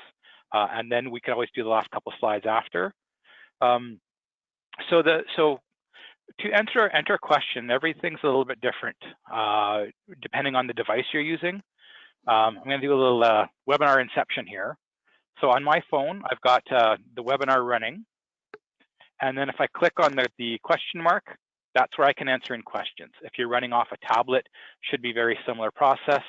and then we can always do the last couple slides after. So to enter a question, everything's a little bit different depending on the device you're using. I'm going to do a little webinar inception here. So on my phone, I've got the webinar running, and then if I click on the question mark, that's where I can answer in questions. If you're running off a tablet, should be very similar process.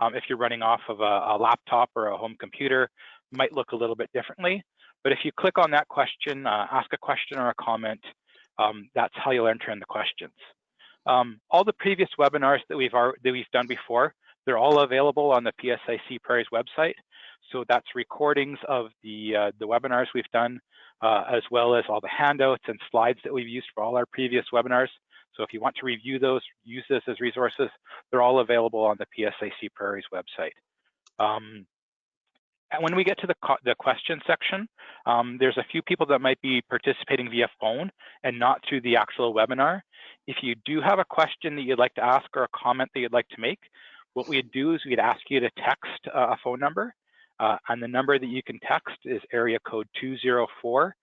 If you're running off of a laptop or a home computer, might look a little bit differently. But if you click on that question, ask a question or a comment, that's how you'll enter in the questions. All the previous webinars that we've done before, they're all available on the PSIC Prairie's website. So that's recordings of the webinars we've done, as well as all the handouts and slides that we've used for all our previous webinars. So if you want to review those, use this as resources, they're all available on the PSIC Prairie's website. And when we get to the question section, there's a few people that might be participating via phone and not through the actual webinar. If you do have a question that you'd like to ask or a comment that you'd like to make, what we'd do is we'd ask you to text a phone number, and the number that you can text is area code 204-806-0147.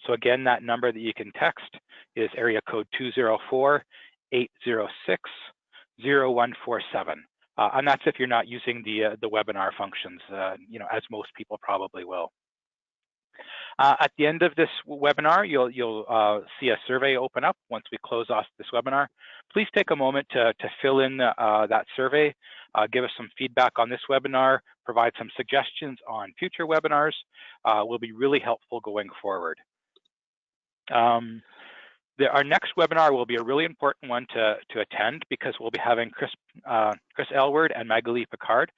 So again, that number that you can text is area code 204-806-0147. And that's if you're not using the webinar functions, as most people probably will. At the end of this webinar, you'll see a survey open up once we close off this webinar. Please take a moment to fill in that survey, give us some feedback on this webinar, provide some suggestions on future webinars. Will be really helpful going forward. Our next webinar will be a really important one to attend, because we'll be having Chris Elward and Magali Picard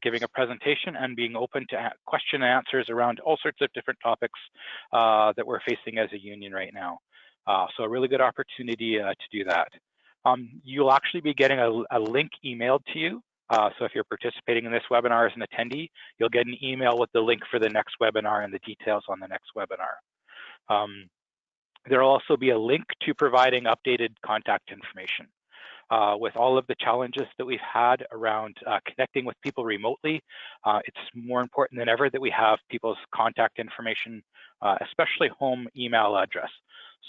giving a presentation and being open to question and answers around all sorts of different topics that we're facing as a union right now. So a really good opportunity to do that. You'll actually be getting a link emailed to you. So if you're participating in this webinar as an attendee, you'll get an email with the link for the next webinar and the details on the next webinar. There'll also be a link to providing updated contact information. With all of the challenges that we've had around connecting with people remotely, it's more important than ever that we have people's contact information, especially home email address.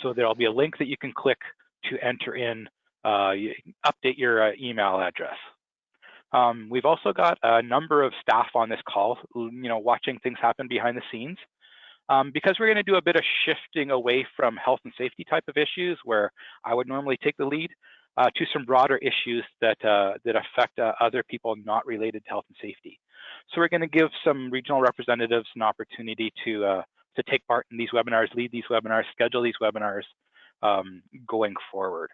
So there'll be a link that you can click to enter in, update your email address. We've also got a number of staff on this call, watching things happen behind the scenes. Because we're going to do a bit of shifting away from health and safety type of issues, where I would normally take the lead, to some broader issues that affect other people not related to health and safety. So we're going to give some regional representatives an opportunity to take part in these webinars, lead these webinars, schedule these webinars going forward.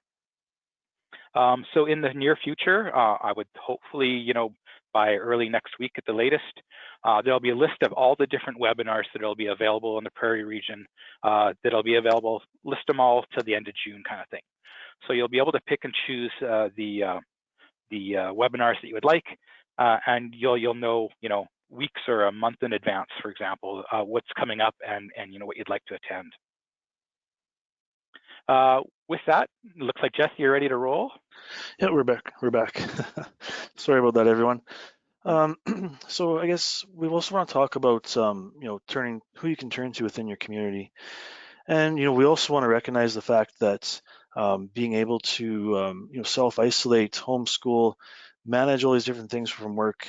So in the near future, I would hopefully, by early next week at the latest, there'll be a list of all the different webinars that will be available in the Prairie region, that'll be available, list them all to the end of June kind of thing. So you'll be able to pick and choose the webinars that you would like, and you'll know, weeks or a month in advance, for example, what's coming up and what you'd like to attend. With that, it looks like Jesse, you're ready to roll. Yeah, we're back. Sorry about that, everyone. So I guess we also want to talk about who you can turn to within your community, and we also want to recognize the fact that being able to self-isolate, homeschool, manage all these different things from work,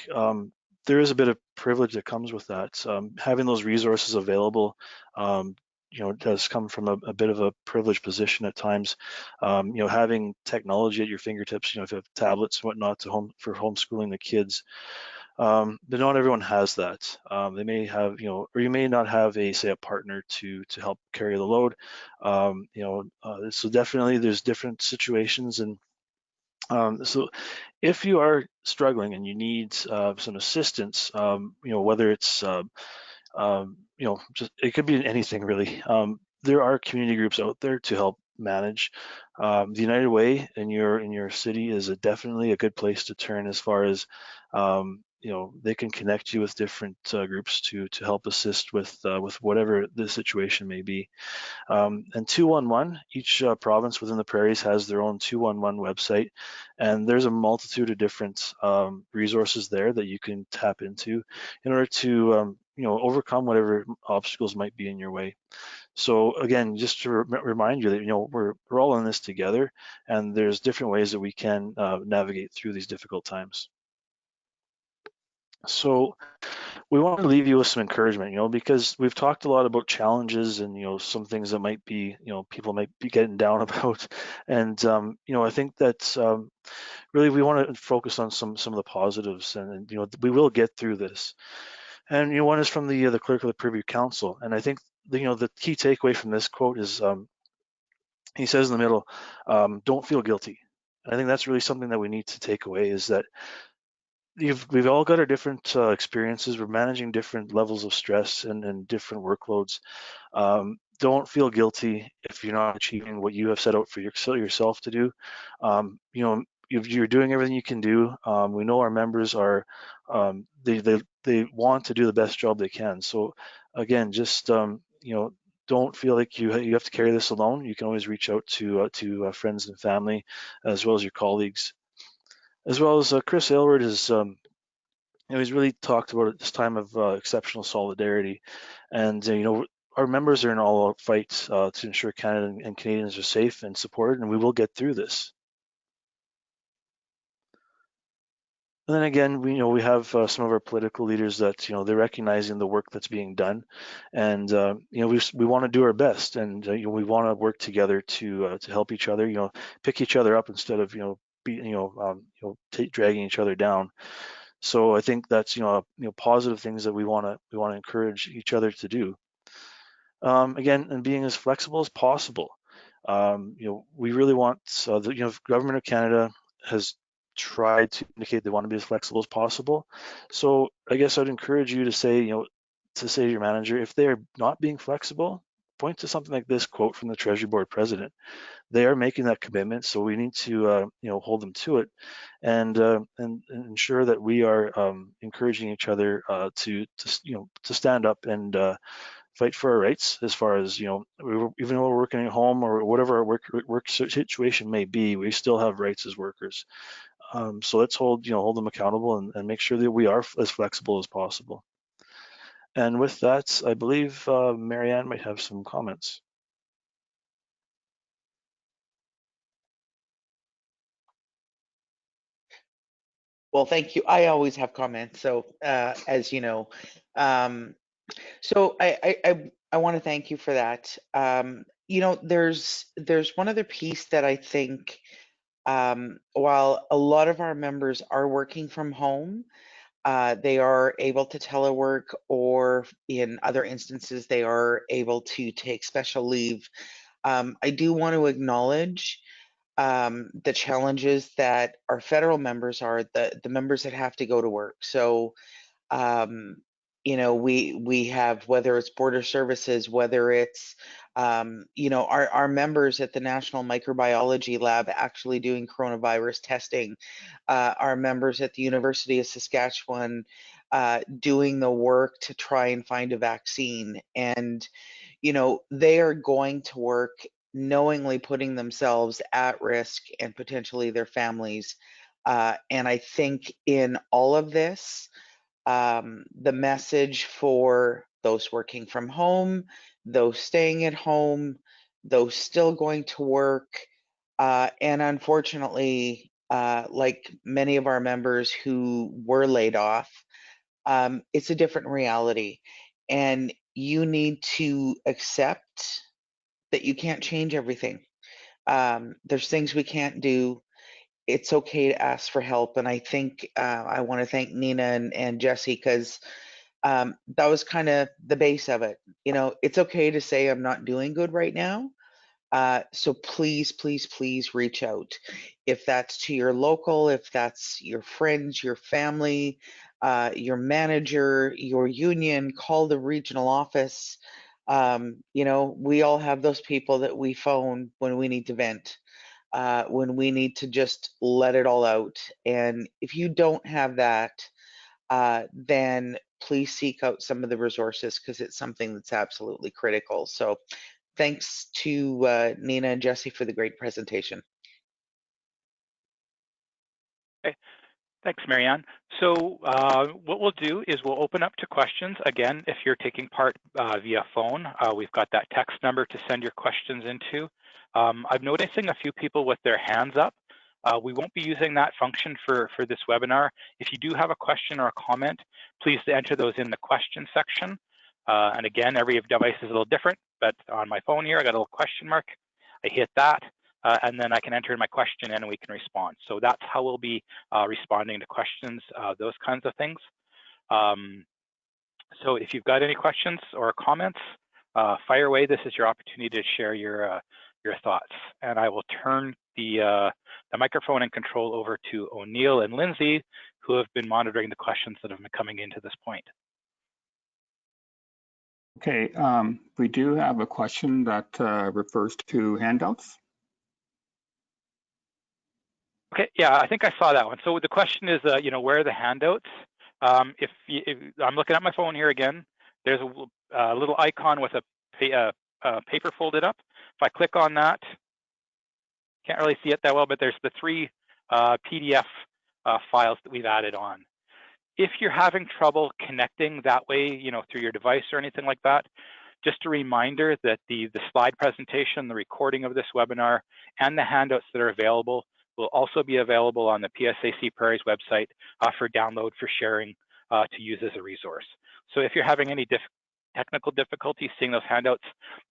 there is a bit of privilege that comes with that. Having those resources available, it does come from a bit of a privileged position at times. Having technology at your fingertips, if you have tablets and whatnot for homeschooling the kids, but not everyone has that. They may have, or you may not have say a partner to help carry the load. So definitely there's different situations, and so if you are struggling and you need some assistance, whether it's just it could be anything really. There are community groups out there to help manage. The United Way in your city is definitely a good place to turn as far as they can connect you with different groups to help assist with whatever the situation may be. And 211, each province within the prairies has their own 211 website, and there's a multitude of different resources there that you can tap into in order to overcome whatever obstacles might be in your way. So again, just to remind you that we're all in this together, and there's different ways that we can navigate through these difficult times. So we want to leave you with some encouragement, because we've talked a lot about challenges and, some things that might be, people might be getting down about. And, I think that really we want to focus on some of the positives, and, we will get through this. And, one is from the clerk of the Privy Council. And I think, the key takeaway from this quote is he says in the middle, don't feel guilty. And I think that's really something that we need to take away, is that we've all got our different experiences. We're managing different levels of stress and different workloads. Don't feel guilty if you're not achieving what you have set out for yourself to do. You're doing everything you can do. We know our members are they want to do the best job they can. So again, just don't feel like you have to carry this alone. You can always reach out to friends and family, as well as your colleagues, as well as Chris Aylward has. He's really talked about at this time of exceptional solidarity, and our members are in all-out fight to ensure Canada and Canadians are safe and supported, and we will get through this. And then again, we have some of our political leaders that they're recognizing the work that's being done, and we want to do our best, and we want to work together to help each other, pick each other up instead of dragging each other down. So I think that's positive things that we want to encourage each other to do. Again, and being as flexible as possible. We really want the government of Canada has tried to indicate they want to be as flexible as possible. So I guess I'd encourage you to say to your manager, if they are not being flexible, point to something like this quote from the Treasury Board president. They are making that commitment, so we need to hold them to it, and ensure that we are encouraging each other to stand up and fight for our rights. As far as even though we're working at home or whatever our work situation may be, we still have rights as workers. So let's hold them accountable and make sure that we are as flexible as possible. And with that, I believe Marianne might have some comments. Well, thank you. I always have comments. So, as you know, so I want to thank you for that. There's one other piece that I think, while a lot of our members are working from home, they are able to telework, or in other instances, they are able to take special leave. I do want to acknowledge the challenges that our federal members are, the members that have to go to work. So, we have, whether it's border services, whether it's our members at the National Microbiology Lab actually doing coronavirus testing, our members at the University of Saskatchewan doing the work to try and find a vaccine. And they are going to work knowingly putting themselves at risk and potentially their families. And I think in all of this, the message for those working from home, those staying at home, those still going to work, and unfortunately, like many of our members who were laid off, it's a different reality. And you need to accept that you can't change everything. There's things we can't do. it's okay to ask for help. And I think I want to thank Nina and Jesse, because that was kind of the base of it. You know, it's okay to say I'm not doing good right now. So please, please, please reach out. If that's to your local, if that's your friends, your family, your manager, your union, call the regional office. You know, we all have those people that we phone when we need to vent, when we need to just let it all out. And if you don't have that, then please seek out some of the resources, because it's something that's absolutely critical. So thanks to Nina and Jesse for the great presentation. Okay, thanks, Marianne. So what we'll do is we'll open up to questions. Again, if you're taking part via phone, we've got that text number to send your questions into. I'm noticing a few people with their hands up. We won't be using that function for this webinar. If you do have a question or a comment, please enter those in the question section. And again, every device is a little different, but on my phone here, I got a little question mark. I hit that, and then I can enter in my question and we can respond. So that's how we'll be responding to questions, those kinds of things. So if you've got any questions or comments, fire away. This is your opportunity to share your thoughts. And I will turn the microphone and control over to O'Neill and Lindsay, who have been monitoring the questions that have been coming into this point. Okay, we do have a question that refers to handouts. Okay, yeah, I think I saw that one. So the question is, you know, where are the handouts? If I'm looking at my phone here again, there's a little icon with a paper folded up. If I click on that, can't really see it that well, but there's the 3 PDF files that we've added on. If you're having trouble connecting that way, you know, through your device or anything like that, just a reminder that the slide presentation, the recording of this webinar, and the handouts that are available will also be available on the PSAC Prairie's website for download, for sharing, to use as a resource. So if you're having any technical difficulties seeing those handouts,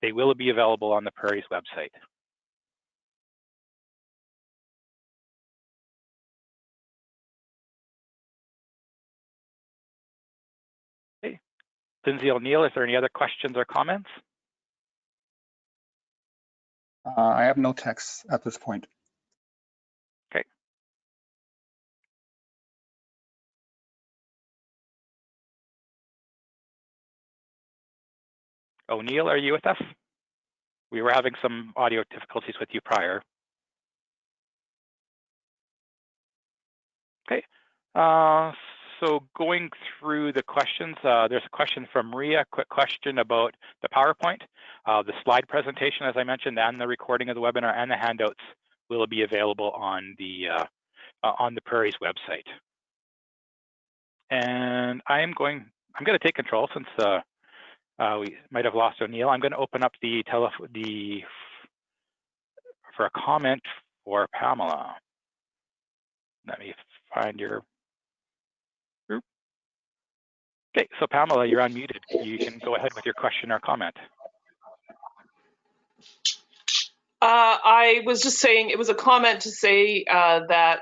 they will be available on the Prairie's website. Okay. Lindsay O'Neill, is there any other questions or comments? I have no text at this point. Okay. O'Neill, are you with us? We were having some audio difficulties with you prior. Okay. So going through the questions, there's a question from Maria, quick question about the PowerPoint. The slide presentation, as I mentioned, and the recording of the webinar and the handouts will be available on the Prairie's website. And I'm going to take control since we might have lost O'Neill. I'm going to open up for a comment for Pamela. Let me find your group. Okay, so Pamela, you're unmuted. You can go ahead with your question or comment. I was just saying, it was a comment to say that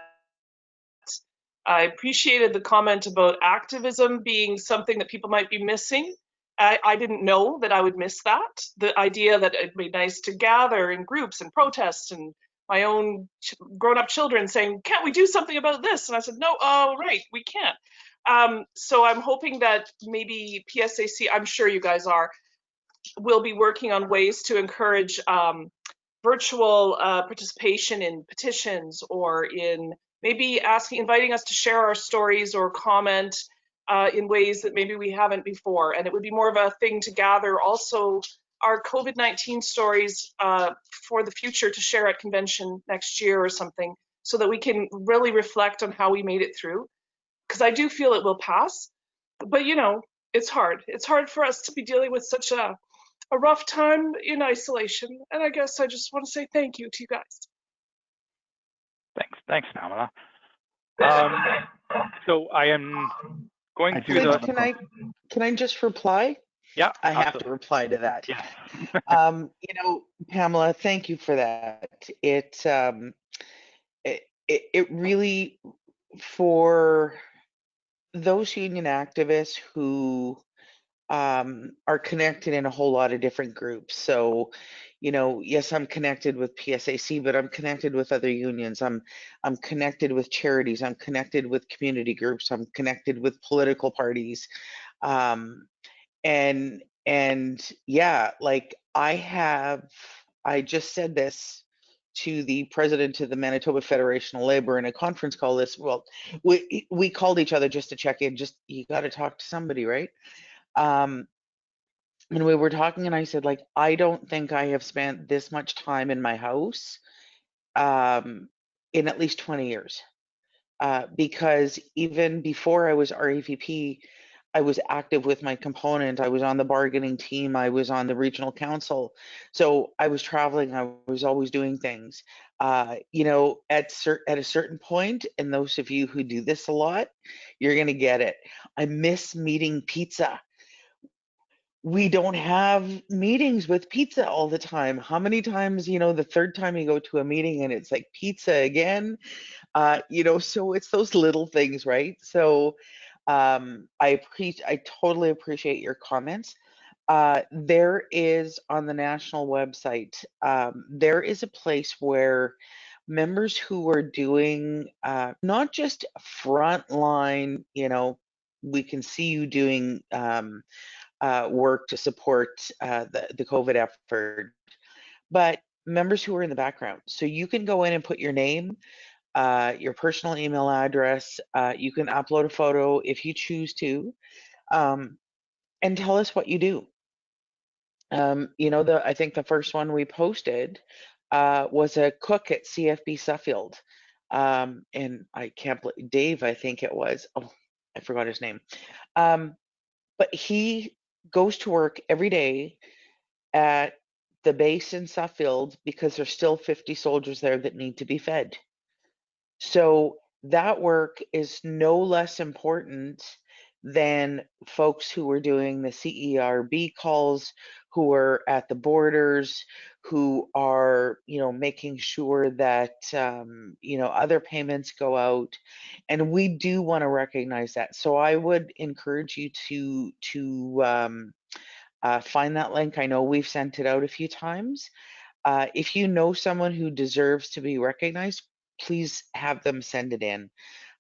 I appreciated the comment about activism being something that people might be missing. I didn't know that I would miss that. The idea that it'd be nice to gather in groups and protest, and my own grown-up children saying, can't we do something about this? And I said, no, oh, right, we can't. So I'm hoping that maybe PSAC, I'm sure you guys are, will be working on ways to encourage virtual participation in petitions, or in maybe inviting us to share our stories or comment in ways that maybe we haven't before. And it would be more of a thing to gather also our COVID-19 stories for the future to share at convention next year or something, so that we can really reflect on how we made it through. Because I do feel it will pass, but you know, it's hard. It's hard for us to be dealing with such a rough time in isolation. And I guess I just want to say thank you to you guys. Thanks, Pamela. So I am going through the. Can I just reply? Yeah, I have to reply to that. Yeah. You know, Pamela, thank you for that. It it really, for those union activists who are connected in a whole lot of different groups. So, yes, I'm connected with PSAC, but I'm connected with other unions. I'm connected with charities. I'm connected with community groups. I'm connected with political parties. Um, and yeah, like I just said this to the president of the Manitoba Federation of Labor in a conference call we called each other just to check in. Just, you got to talk to somebody, right? And we were talking, and I said, like, I don't think I have spent this much time in my house in at least 20 years. Because even before I was REVP, I was active with my component. I was on the bargaining team. I was on the regional council. So I was traveling. I was always doing things. At a certain point, and those of you who do this a lot, you're going to get it. I miss meeting pizza. We don't have meetings with pizza all the time. How many times, the third time you go to a meeting and it's like pizza again? So it's those little things, right? So I totally appreciate your comments. There is on the national website, there is a place where members who are doing not just frontline, we can see you doing work to support the COVID effort, but members who are in the background. So you can go in and put your name, your personal email address. You can upload a photo if you choose to, and tell us what you do. I think the first one we posted was a cook at CFB Suffield. And I can't believe Dave, I think it was. Oh, I forgot his name. But he goes to work every day at the base in Suffield because there's still 50 soldiers there that need to be fed. So that work is no less important than folks who are doing the CERB calls, who are at the borders, who are, making sure that, other payments go out. And we do want to recognize that. So I would encourage you to find that link. I know we've sent it out a few times. If you know someone who deserves to be recognized, please have them send it in.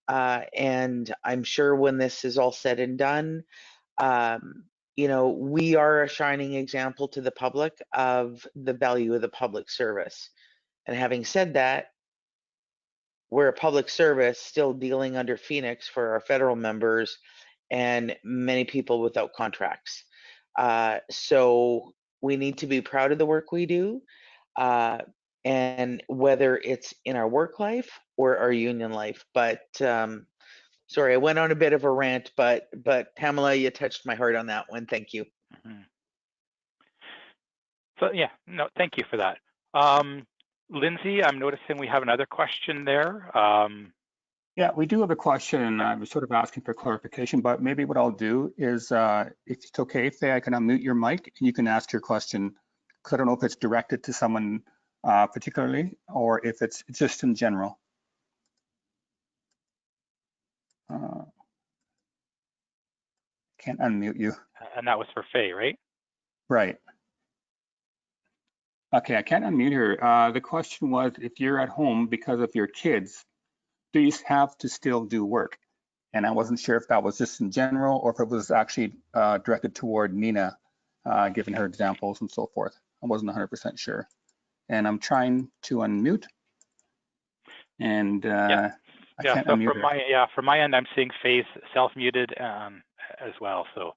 And I'm sure when this is all said and done, we are a shining example to the public of the value of the public service. And having said that, we're a public service still dealing under Phoenix for our federal members and many people without contracts. So we need to be proud of the work we do. And whether it's in our work life or our union life. But sorry, I went on a bit of a rant, but Pamela, you touched my heart on that one. Thank you. Mm-hmm. So yeah, no, thank you for that. Lindsay, I'm noticing we have another question there. Yeah, we do have a question. I was sort of asking for clarification, but maybe what I'll do is, if it's okay, Faye, I can unmute your mic and you can ask your question. Because I don't know if it's directed to someone particularly or if it's just in general. Can't unmute you. And that was for Faye, right? Right. Okay, I can't unmute her. The question was, if you're at home because of your kids, do you have to still do work? And I wasn't sure if that was just in general or if it was actually directed toward Nina, giving her examples and so forth. I wasn't 100% sure. And I'm trying to unmute. And I can't so unmute her. From my end, I'm seeing Faye's self-muted as well. So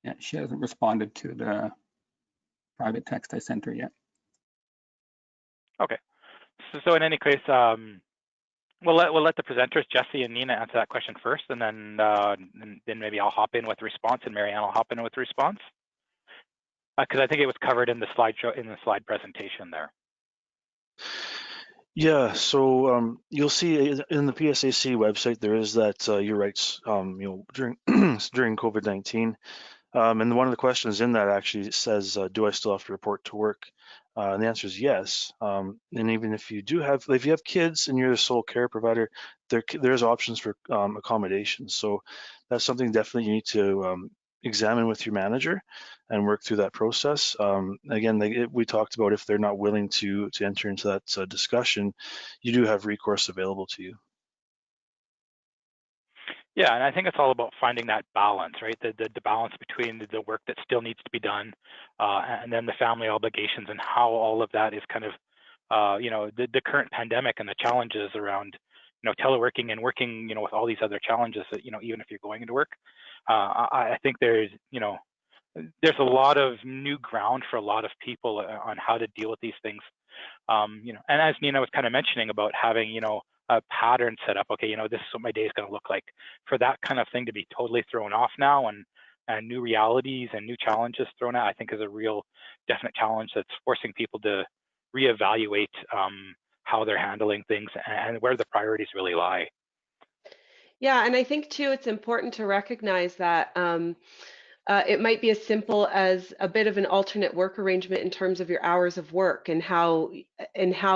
yeah, she hasn't responded to the private text I sent her yet. Okay. So in any case, we'll let the presenters, Jesse and Nina, answer that question first, and then maybe I'll hop in with response, and Marianne will hop in with response, because I think it was covered in the slide presentation there. Yeah, so you'll see in the PSAC website there is that your rights, during during COVID-19, and one of the questions in that actually says, do I still have to report to work? And the answer is yes. And even if you have kids and you're the sole care provider, there's options for accommodations. So that's something definitely you need to examine with your manager and work through that process. Again, we talked about if they're not willing to enter into that discussion, you do have recourse available to you. Yeah, and I think it's all about finding that balance, right? The balance between the work that still needs to be done, and then the family obligations, and how all of that is kind of, the current pandemic and the challenges around, teleworking and working, with all these other challenges that, even if you're going into work, I think there's a lot of new ground for a lot of people on how to deal with these things. And as Nina was kind of mentioning about having, a pattern set up, okay, this is what my day is going to look like. For that kind of thing to be totally thrown off now, and new realities and new challenges thrown out, I think is a real definite challenge that's forcing people to reevaluate how they're handling things and where the priorities really lie. Yeah, and I think too, it's important to recognize that it might be as simple as a bit of an alternate work arrangement in terms of your hours of work and how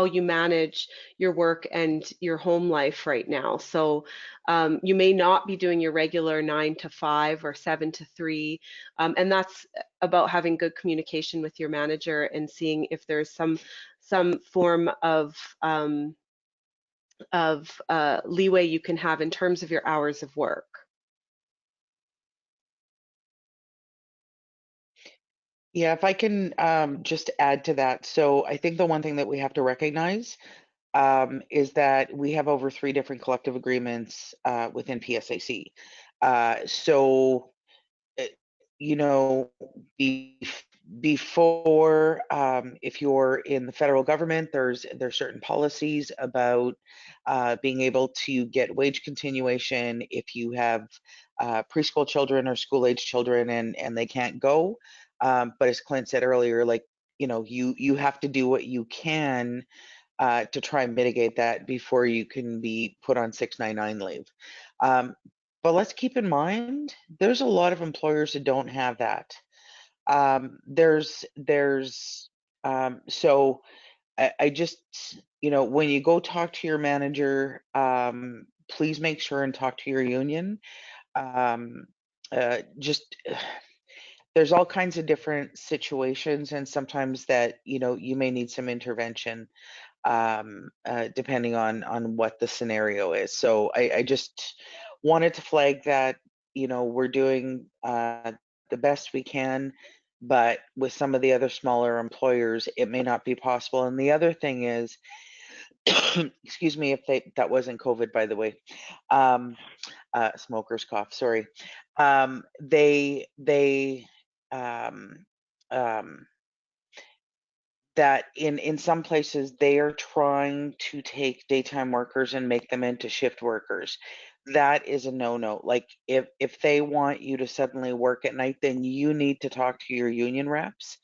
you manage your work and your home life right now. So you may not be doing your regular 9 to 5 or 7 to 3, and that's about having good communication with your manager and seeing if there's some form of leeway you can have in terms of your hours of work. Yeah, if I can just add to that. So I think the one thing that we have to recognize is that we have over 3 different collective agreements within PSAC. So, you know, before, if you're in the federal government, there's certain policies about being able to get wage continuation if you have preschool children or school age children and they can't go. But as Clint said earlier, like, you have to do what you can to try and mitigate that before you can be put on 699 leave. But let's keep in mind, there's a lot of employers that don't have that. So I just, when you go talk to your manager, please make sure and talk to your union. Just there's all kinds of different situations, and sometimes that you may need some intervention depending on what the scenario is. So I just wanted to flag that we're doing the best we can, but with some of the other smaller employers, it may not be possible. And the other thing is, excuse me, if that wasn't COVID, by the way, smoker's cough. Sorry. They that in some places they are trying to take daytime workers and make them into shift workers. That is a no-no. Like if they want you to suddenly work at night, then you need to talk to your union reps,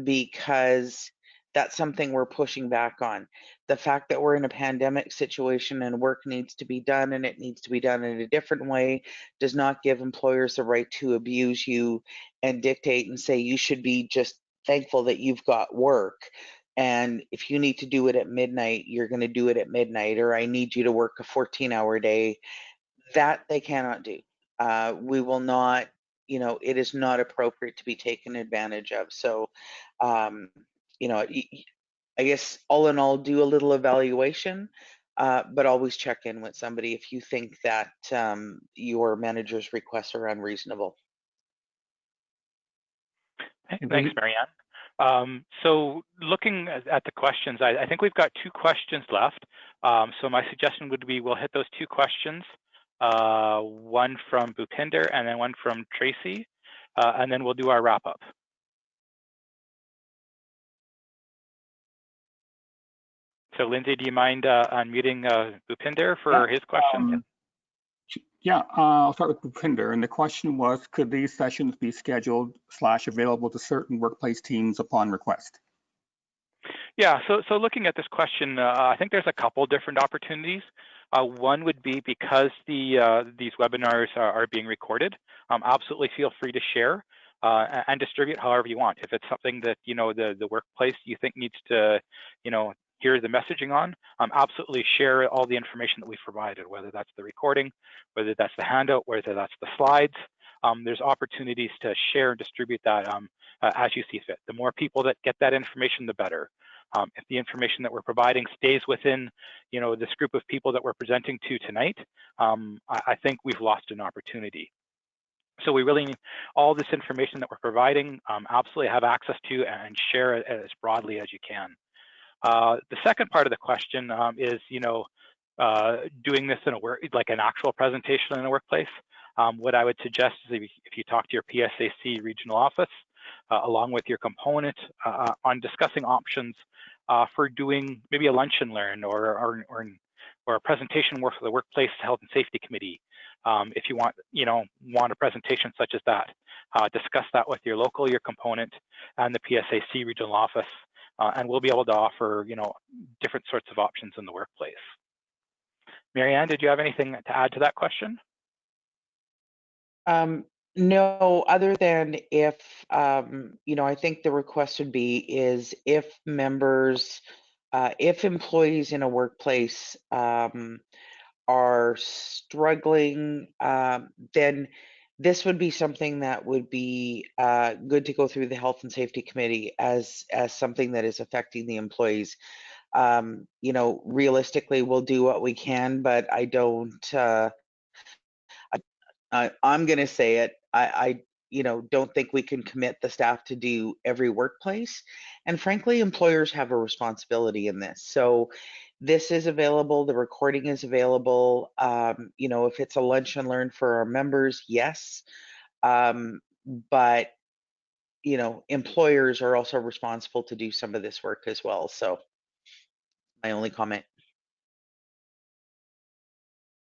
because that's something we're pushing back on. The fact that we're in a pandemic situation and work needs to be done and it needs to be done in a different way does not give employers the right to abuse you and dictate and say you should be just thankful that you've got work. And if you need to do it at midnight, you're going to do it at midnight, or I need you to work a 14-hour day. That they cannot do. We will not, it is not appropriate to be taken advantage of. So, I guess all in all, do a little evaluation, but always check in with somebody if you think that your manager's requests are unreasonable. Thanks, Marianne. So looking at the questions, I think we've got 2 questions left. So my suggestion would be we'll hit those 2 questions, one from Bhupinder and then one from Tracy, and then we'll do our wrap up. So Lindsay, do you mind unmuting Bhupinder for his question? I'll start with Bhupinder. And the question was, could these sessions be scheduled / available to certain workplace teams upon request? Yeah, so looking at this question, I think there's a couple different opportunities. One would be because these webinars are being recorded, absolutely feel free to share. and distribute however you want. If it's something that, you know, the workplace you think needs to, you know, hear the messaging on, absolutely share all the information that we've provided, whether that's the recording, whether that's the handout, whether that's the slides. There's opportunities to share and distribute that as you see fit. The more people that get that information, the better. If the information that we're providing stays within, you know, this group of people that we're presenting to tonight, I think we've lost an opportunity. So we really need all this information that we're providing, absolutely have access to and share it as broadly as you can. The second part of the question is, you know, doing this in a like an actual presentation in a workplace. What I would suggest is if you talk to your PSAC regional office, along with your component on discussing options for doing maybe a lunch and learn or a presentation work for the Workplace Health and Safety Committee. If you want, you know, a presentation such as that, discuss that with your local, your component, and the PSAC regional office, and we'll be able to offer, you know, different sorts of options in the workplace. Marianne, did you have anything to add to that question? No, other than if, you know, I think the request would be is if members, if employees in a workplace are struggling, then this would be something that would be good to go through the Health and Safety Committee as something that is affecting the employees. You know, realistically, we'll do what we can, but I don't. I'm going to say it. I you know, don't think we can commit the staff to do every workplace. And frankly, employers have a responsibility in this. So this is available. The recording is available. You know, if it's a lunch and learn for our members, yes. But, you know, employers are also responsible to do some of this work as well. So my only comment.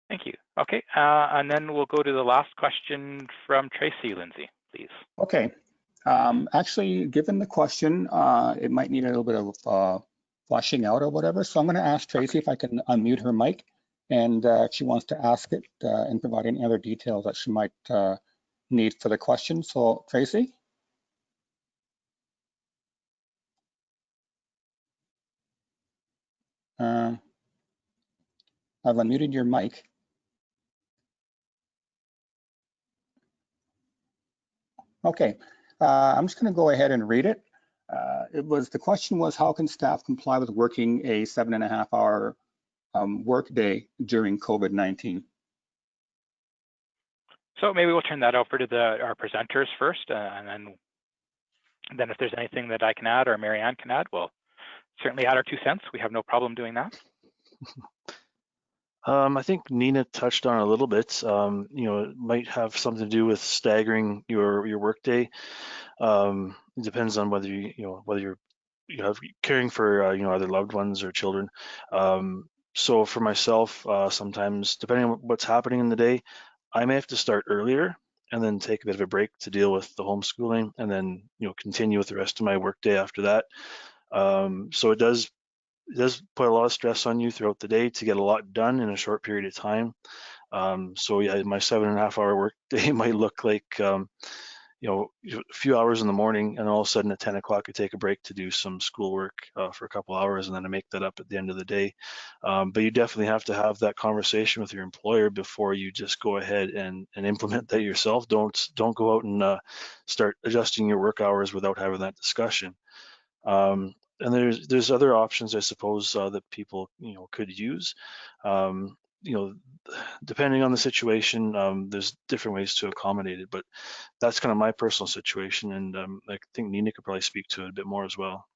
Thank you. Okay, and then we'll go to the last question from Tracy Lindsay, please. Okay. Actually, given the question, it might need a little bit of fleshing out or whatever. So I'm going to ask Tracy if I can unmute her mic, and if she wants to ask it and provide any other details that she might need for the question. So Tracy? I've unmuted your mic. Okay, I'm just going to go ahead and read it. The question was, how can staff comply with working a 7.5-hour work day during COVID-19? So maybe we'll turn that over to our presenters first, and then if there's anything that I can add or Marianne can add, we'll certainly add our 2 cents. We have no problem doing that. I think Nina touched on it a little bit. You know, it might have something to do with staggering your workday. It depends on whether whether you're caring for you know, other loved ones or children. So for myself, sometimes depending on what's happening in the day, I may have to start earlier and then take a bit of a break to deal with the homeschooling, and then, you know, continue with the rest of my workday after that. So it does put a lot of stress on you throughout the day to get a lot done in a short period of time. So yeah, my 7.5-hour work day might look like, you know, a few hours in the morning, and all of a sudden at 10 o'clock I take a break to do some schoolwork for a couple hours, and then I make that up at the end of the day. But you definitely have to have that conversation with your employer before you just go ahead and implement that yourself. Don't go out and start adjusting your work hours without having that discussion. And there's other options, I suppose, that people, you know, could use. You know, depending on the situation, there's different ways to accommodate it, but that's kind of my personal situation, and I think Nina could probably speak to it a bit more as well.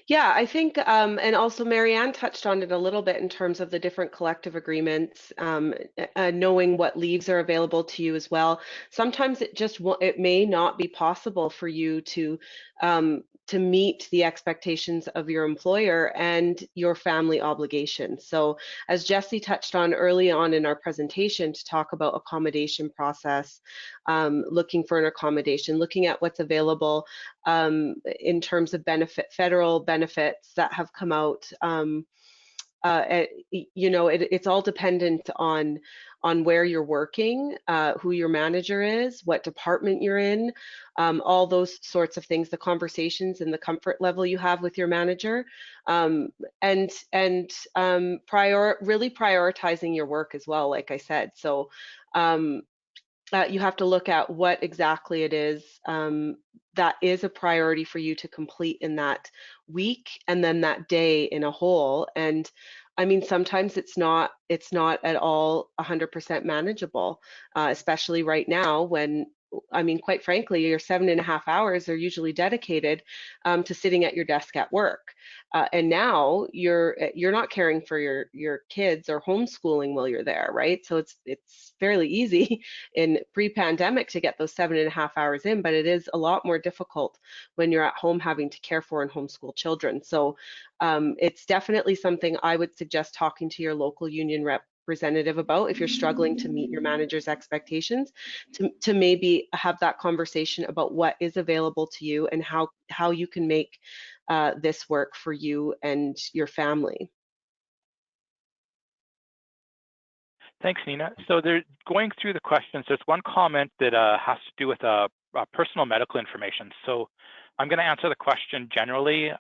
Yeah, I think, and also Marianne touched on it a little bit in terms of the different collective agreements, knowing what leaves are available to you as well. Sometimes it may not be possible for you to meet the expectations of your employer and your family obligations. So as Jesse touched on early on in our presentation, to talk about accommodation process, looking for an accommodation, looking at what's available in terms of federal benefits that have come out you know, it's all dependent on where you're working, who your manager is, what department you're in, all those sorts of things, the conversations and the comfort level you have with your manager, and really prioritizing your work as well, like I said. So you have to look at what exactly it is that is a priority for you to complete in that week and then that day in a whole. And I mean, sometimes it's not at all 100% manageable, especially right now when, I mean, quite frankly, your 7.5 hours are usually dedicated to sitting at your desk at work. And now you're not caring for your kids or homeschooling while you're there, right? So it's fairly easy in pre-pandemic to get those 7.5 hours in, but it is a lot more difficult when you're at home having to care for and homeschool children. So it's definitely something I would suggest talking to your local union representative about if you're struggling to meet your manager's expectations, to maybe have that conversation about what is available to you and how you can make this work for you and your family. Thanks, Nina. So they're going through the questions. There's one comment that has to do with personal medical information. So I'm going to answer the question generally.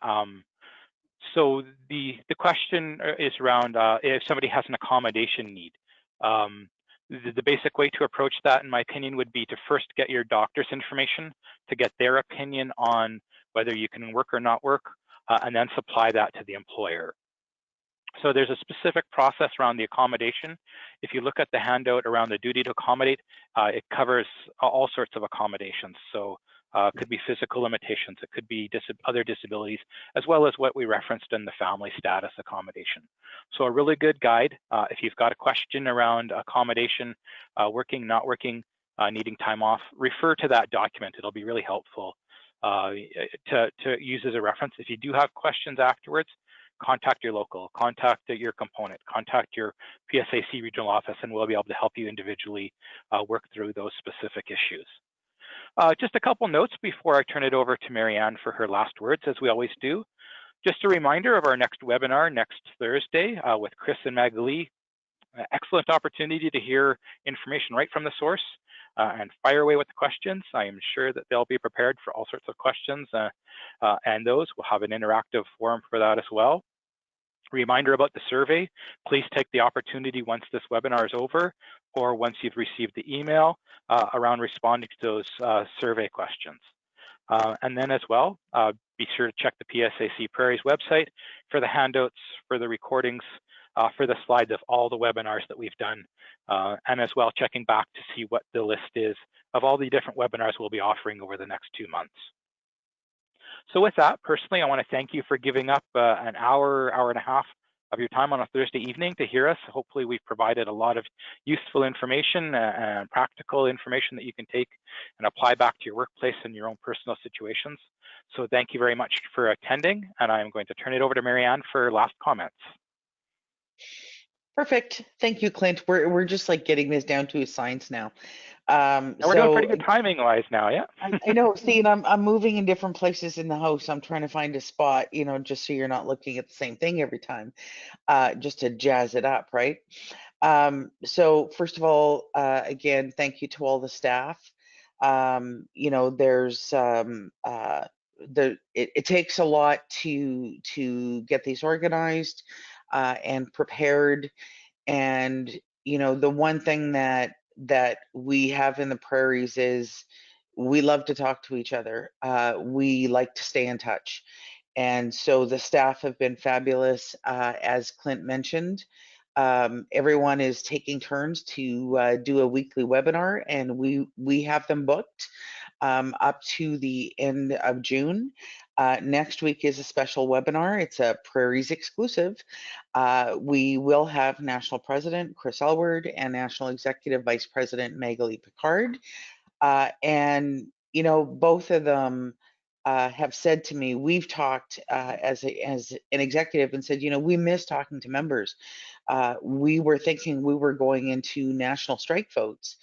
So the question is around if somebody has an accommodation need. The basic way to approach that, in my opinion, would be to first get your doctor's information to get their opinion on whether you can work or not work, and then supply that to the employer. So there's a specific process around the accommodation. If you look at the handout around the duty to accommodate, it covers all sorts of accommodations. So it could be physical limitations, it could be other disabilities, as well as what we referenced in the family status accommodation. So a really good guide, if you've got a question around accommodation, working, not working, needing time off, refer to that document. It'll be really helpful to use as a reference. If you do have questions afterwards, contact your local, contact your component, contact your PSAC regional office, and we'll be able to help you individually work through those specific issues. Just a couple notes before I turn it over to Marianne for her last words, as we always do. Just a reminder of our next webinar next Thursday with Chris and Magali. Excellent opportunity to hear information right from the source and fire away with the questions. I am sure that they'll be prepared for all sorts of questions, and those will have an interactive forum for that as well. Reminder about the survey, please take the opportunity once this webinar is over or once you've received the email around responding to those survey questions. And then as well, be sure to check the PSAC Prairie's website for the handouts, for the recordings, for the slides of all the webinars that we've done, and as well checking back to see what the list is of all the different webinars we'll be offering over the next 2 months. So with that, personally, I want to thank you for giving up an hour, hour and a half of your time on a Thursday evening to hear us. Hopefully we've provided a lot of useful information and practical information that you can take and apply back to your workplace and your own personal situations. So thank you very much for attending, and I'm going to turn it over to Marianne for last comments. Perfect. Thank you, Clint. We're just like getting this down to a science now. We're doing pretty good timing wise now, yeah. I know. See, and I'm moving in different places in the house. I'm trying to find a spot, you know, just so you're not looking at the same thing every time, just to jazz it up, right? So first of all, again, thank you to all the staff. You know, there's it takes a lot to get these organized and prepared. And you know, the one thing that we have in the prairies is we love to talk to each other. We like to stay in touch. And so the staff have been fabulous. As Clint mentioned, everyone is taking turns to do a weekly webinar, and we have them booked up to the end of June. Next week is a special webinar. It's a Prairies exclusive. We will have National President Chris Elward and National Executive Vice President Magali Picard. And, you know, both of them have said to me, we've talked as an executive and said, you know, we miss talking to members. We were thinking we were going into national strike votes,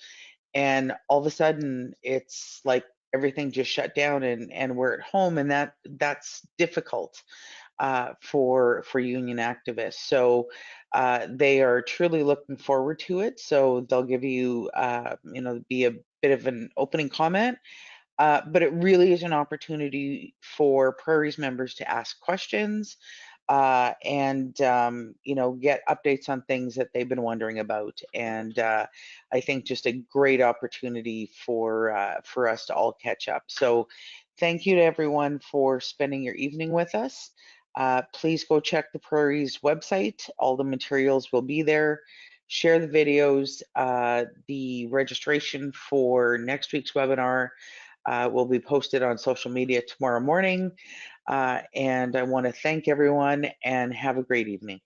and all of a sudden it's like everything just shut down and we're at home, and that's difficult. for union activists. So they are truly looking forward to it. So they'll give you, be a bit of an opening comment. But it really is an opportunity for Prairies members to ask questions and get updates on things that they've been wondering about. And I think just a great opportunity for us to all catch up. So thank you to everyone for spending your evening with us. Please go check the Prairies website. All the materials will be there. Share the videos. The registration for next week's webinar will be posted on social media tomorrow morning. And I want to thank everyone and have a great evening.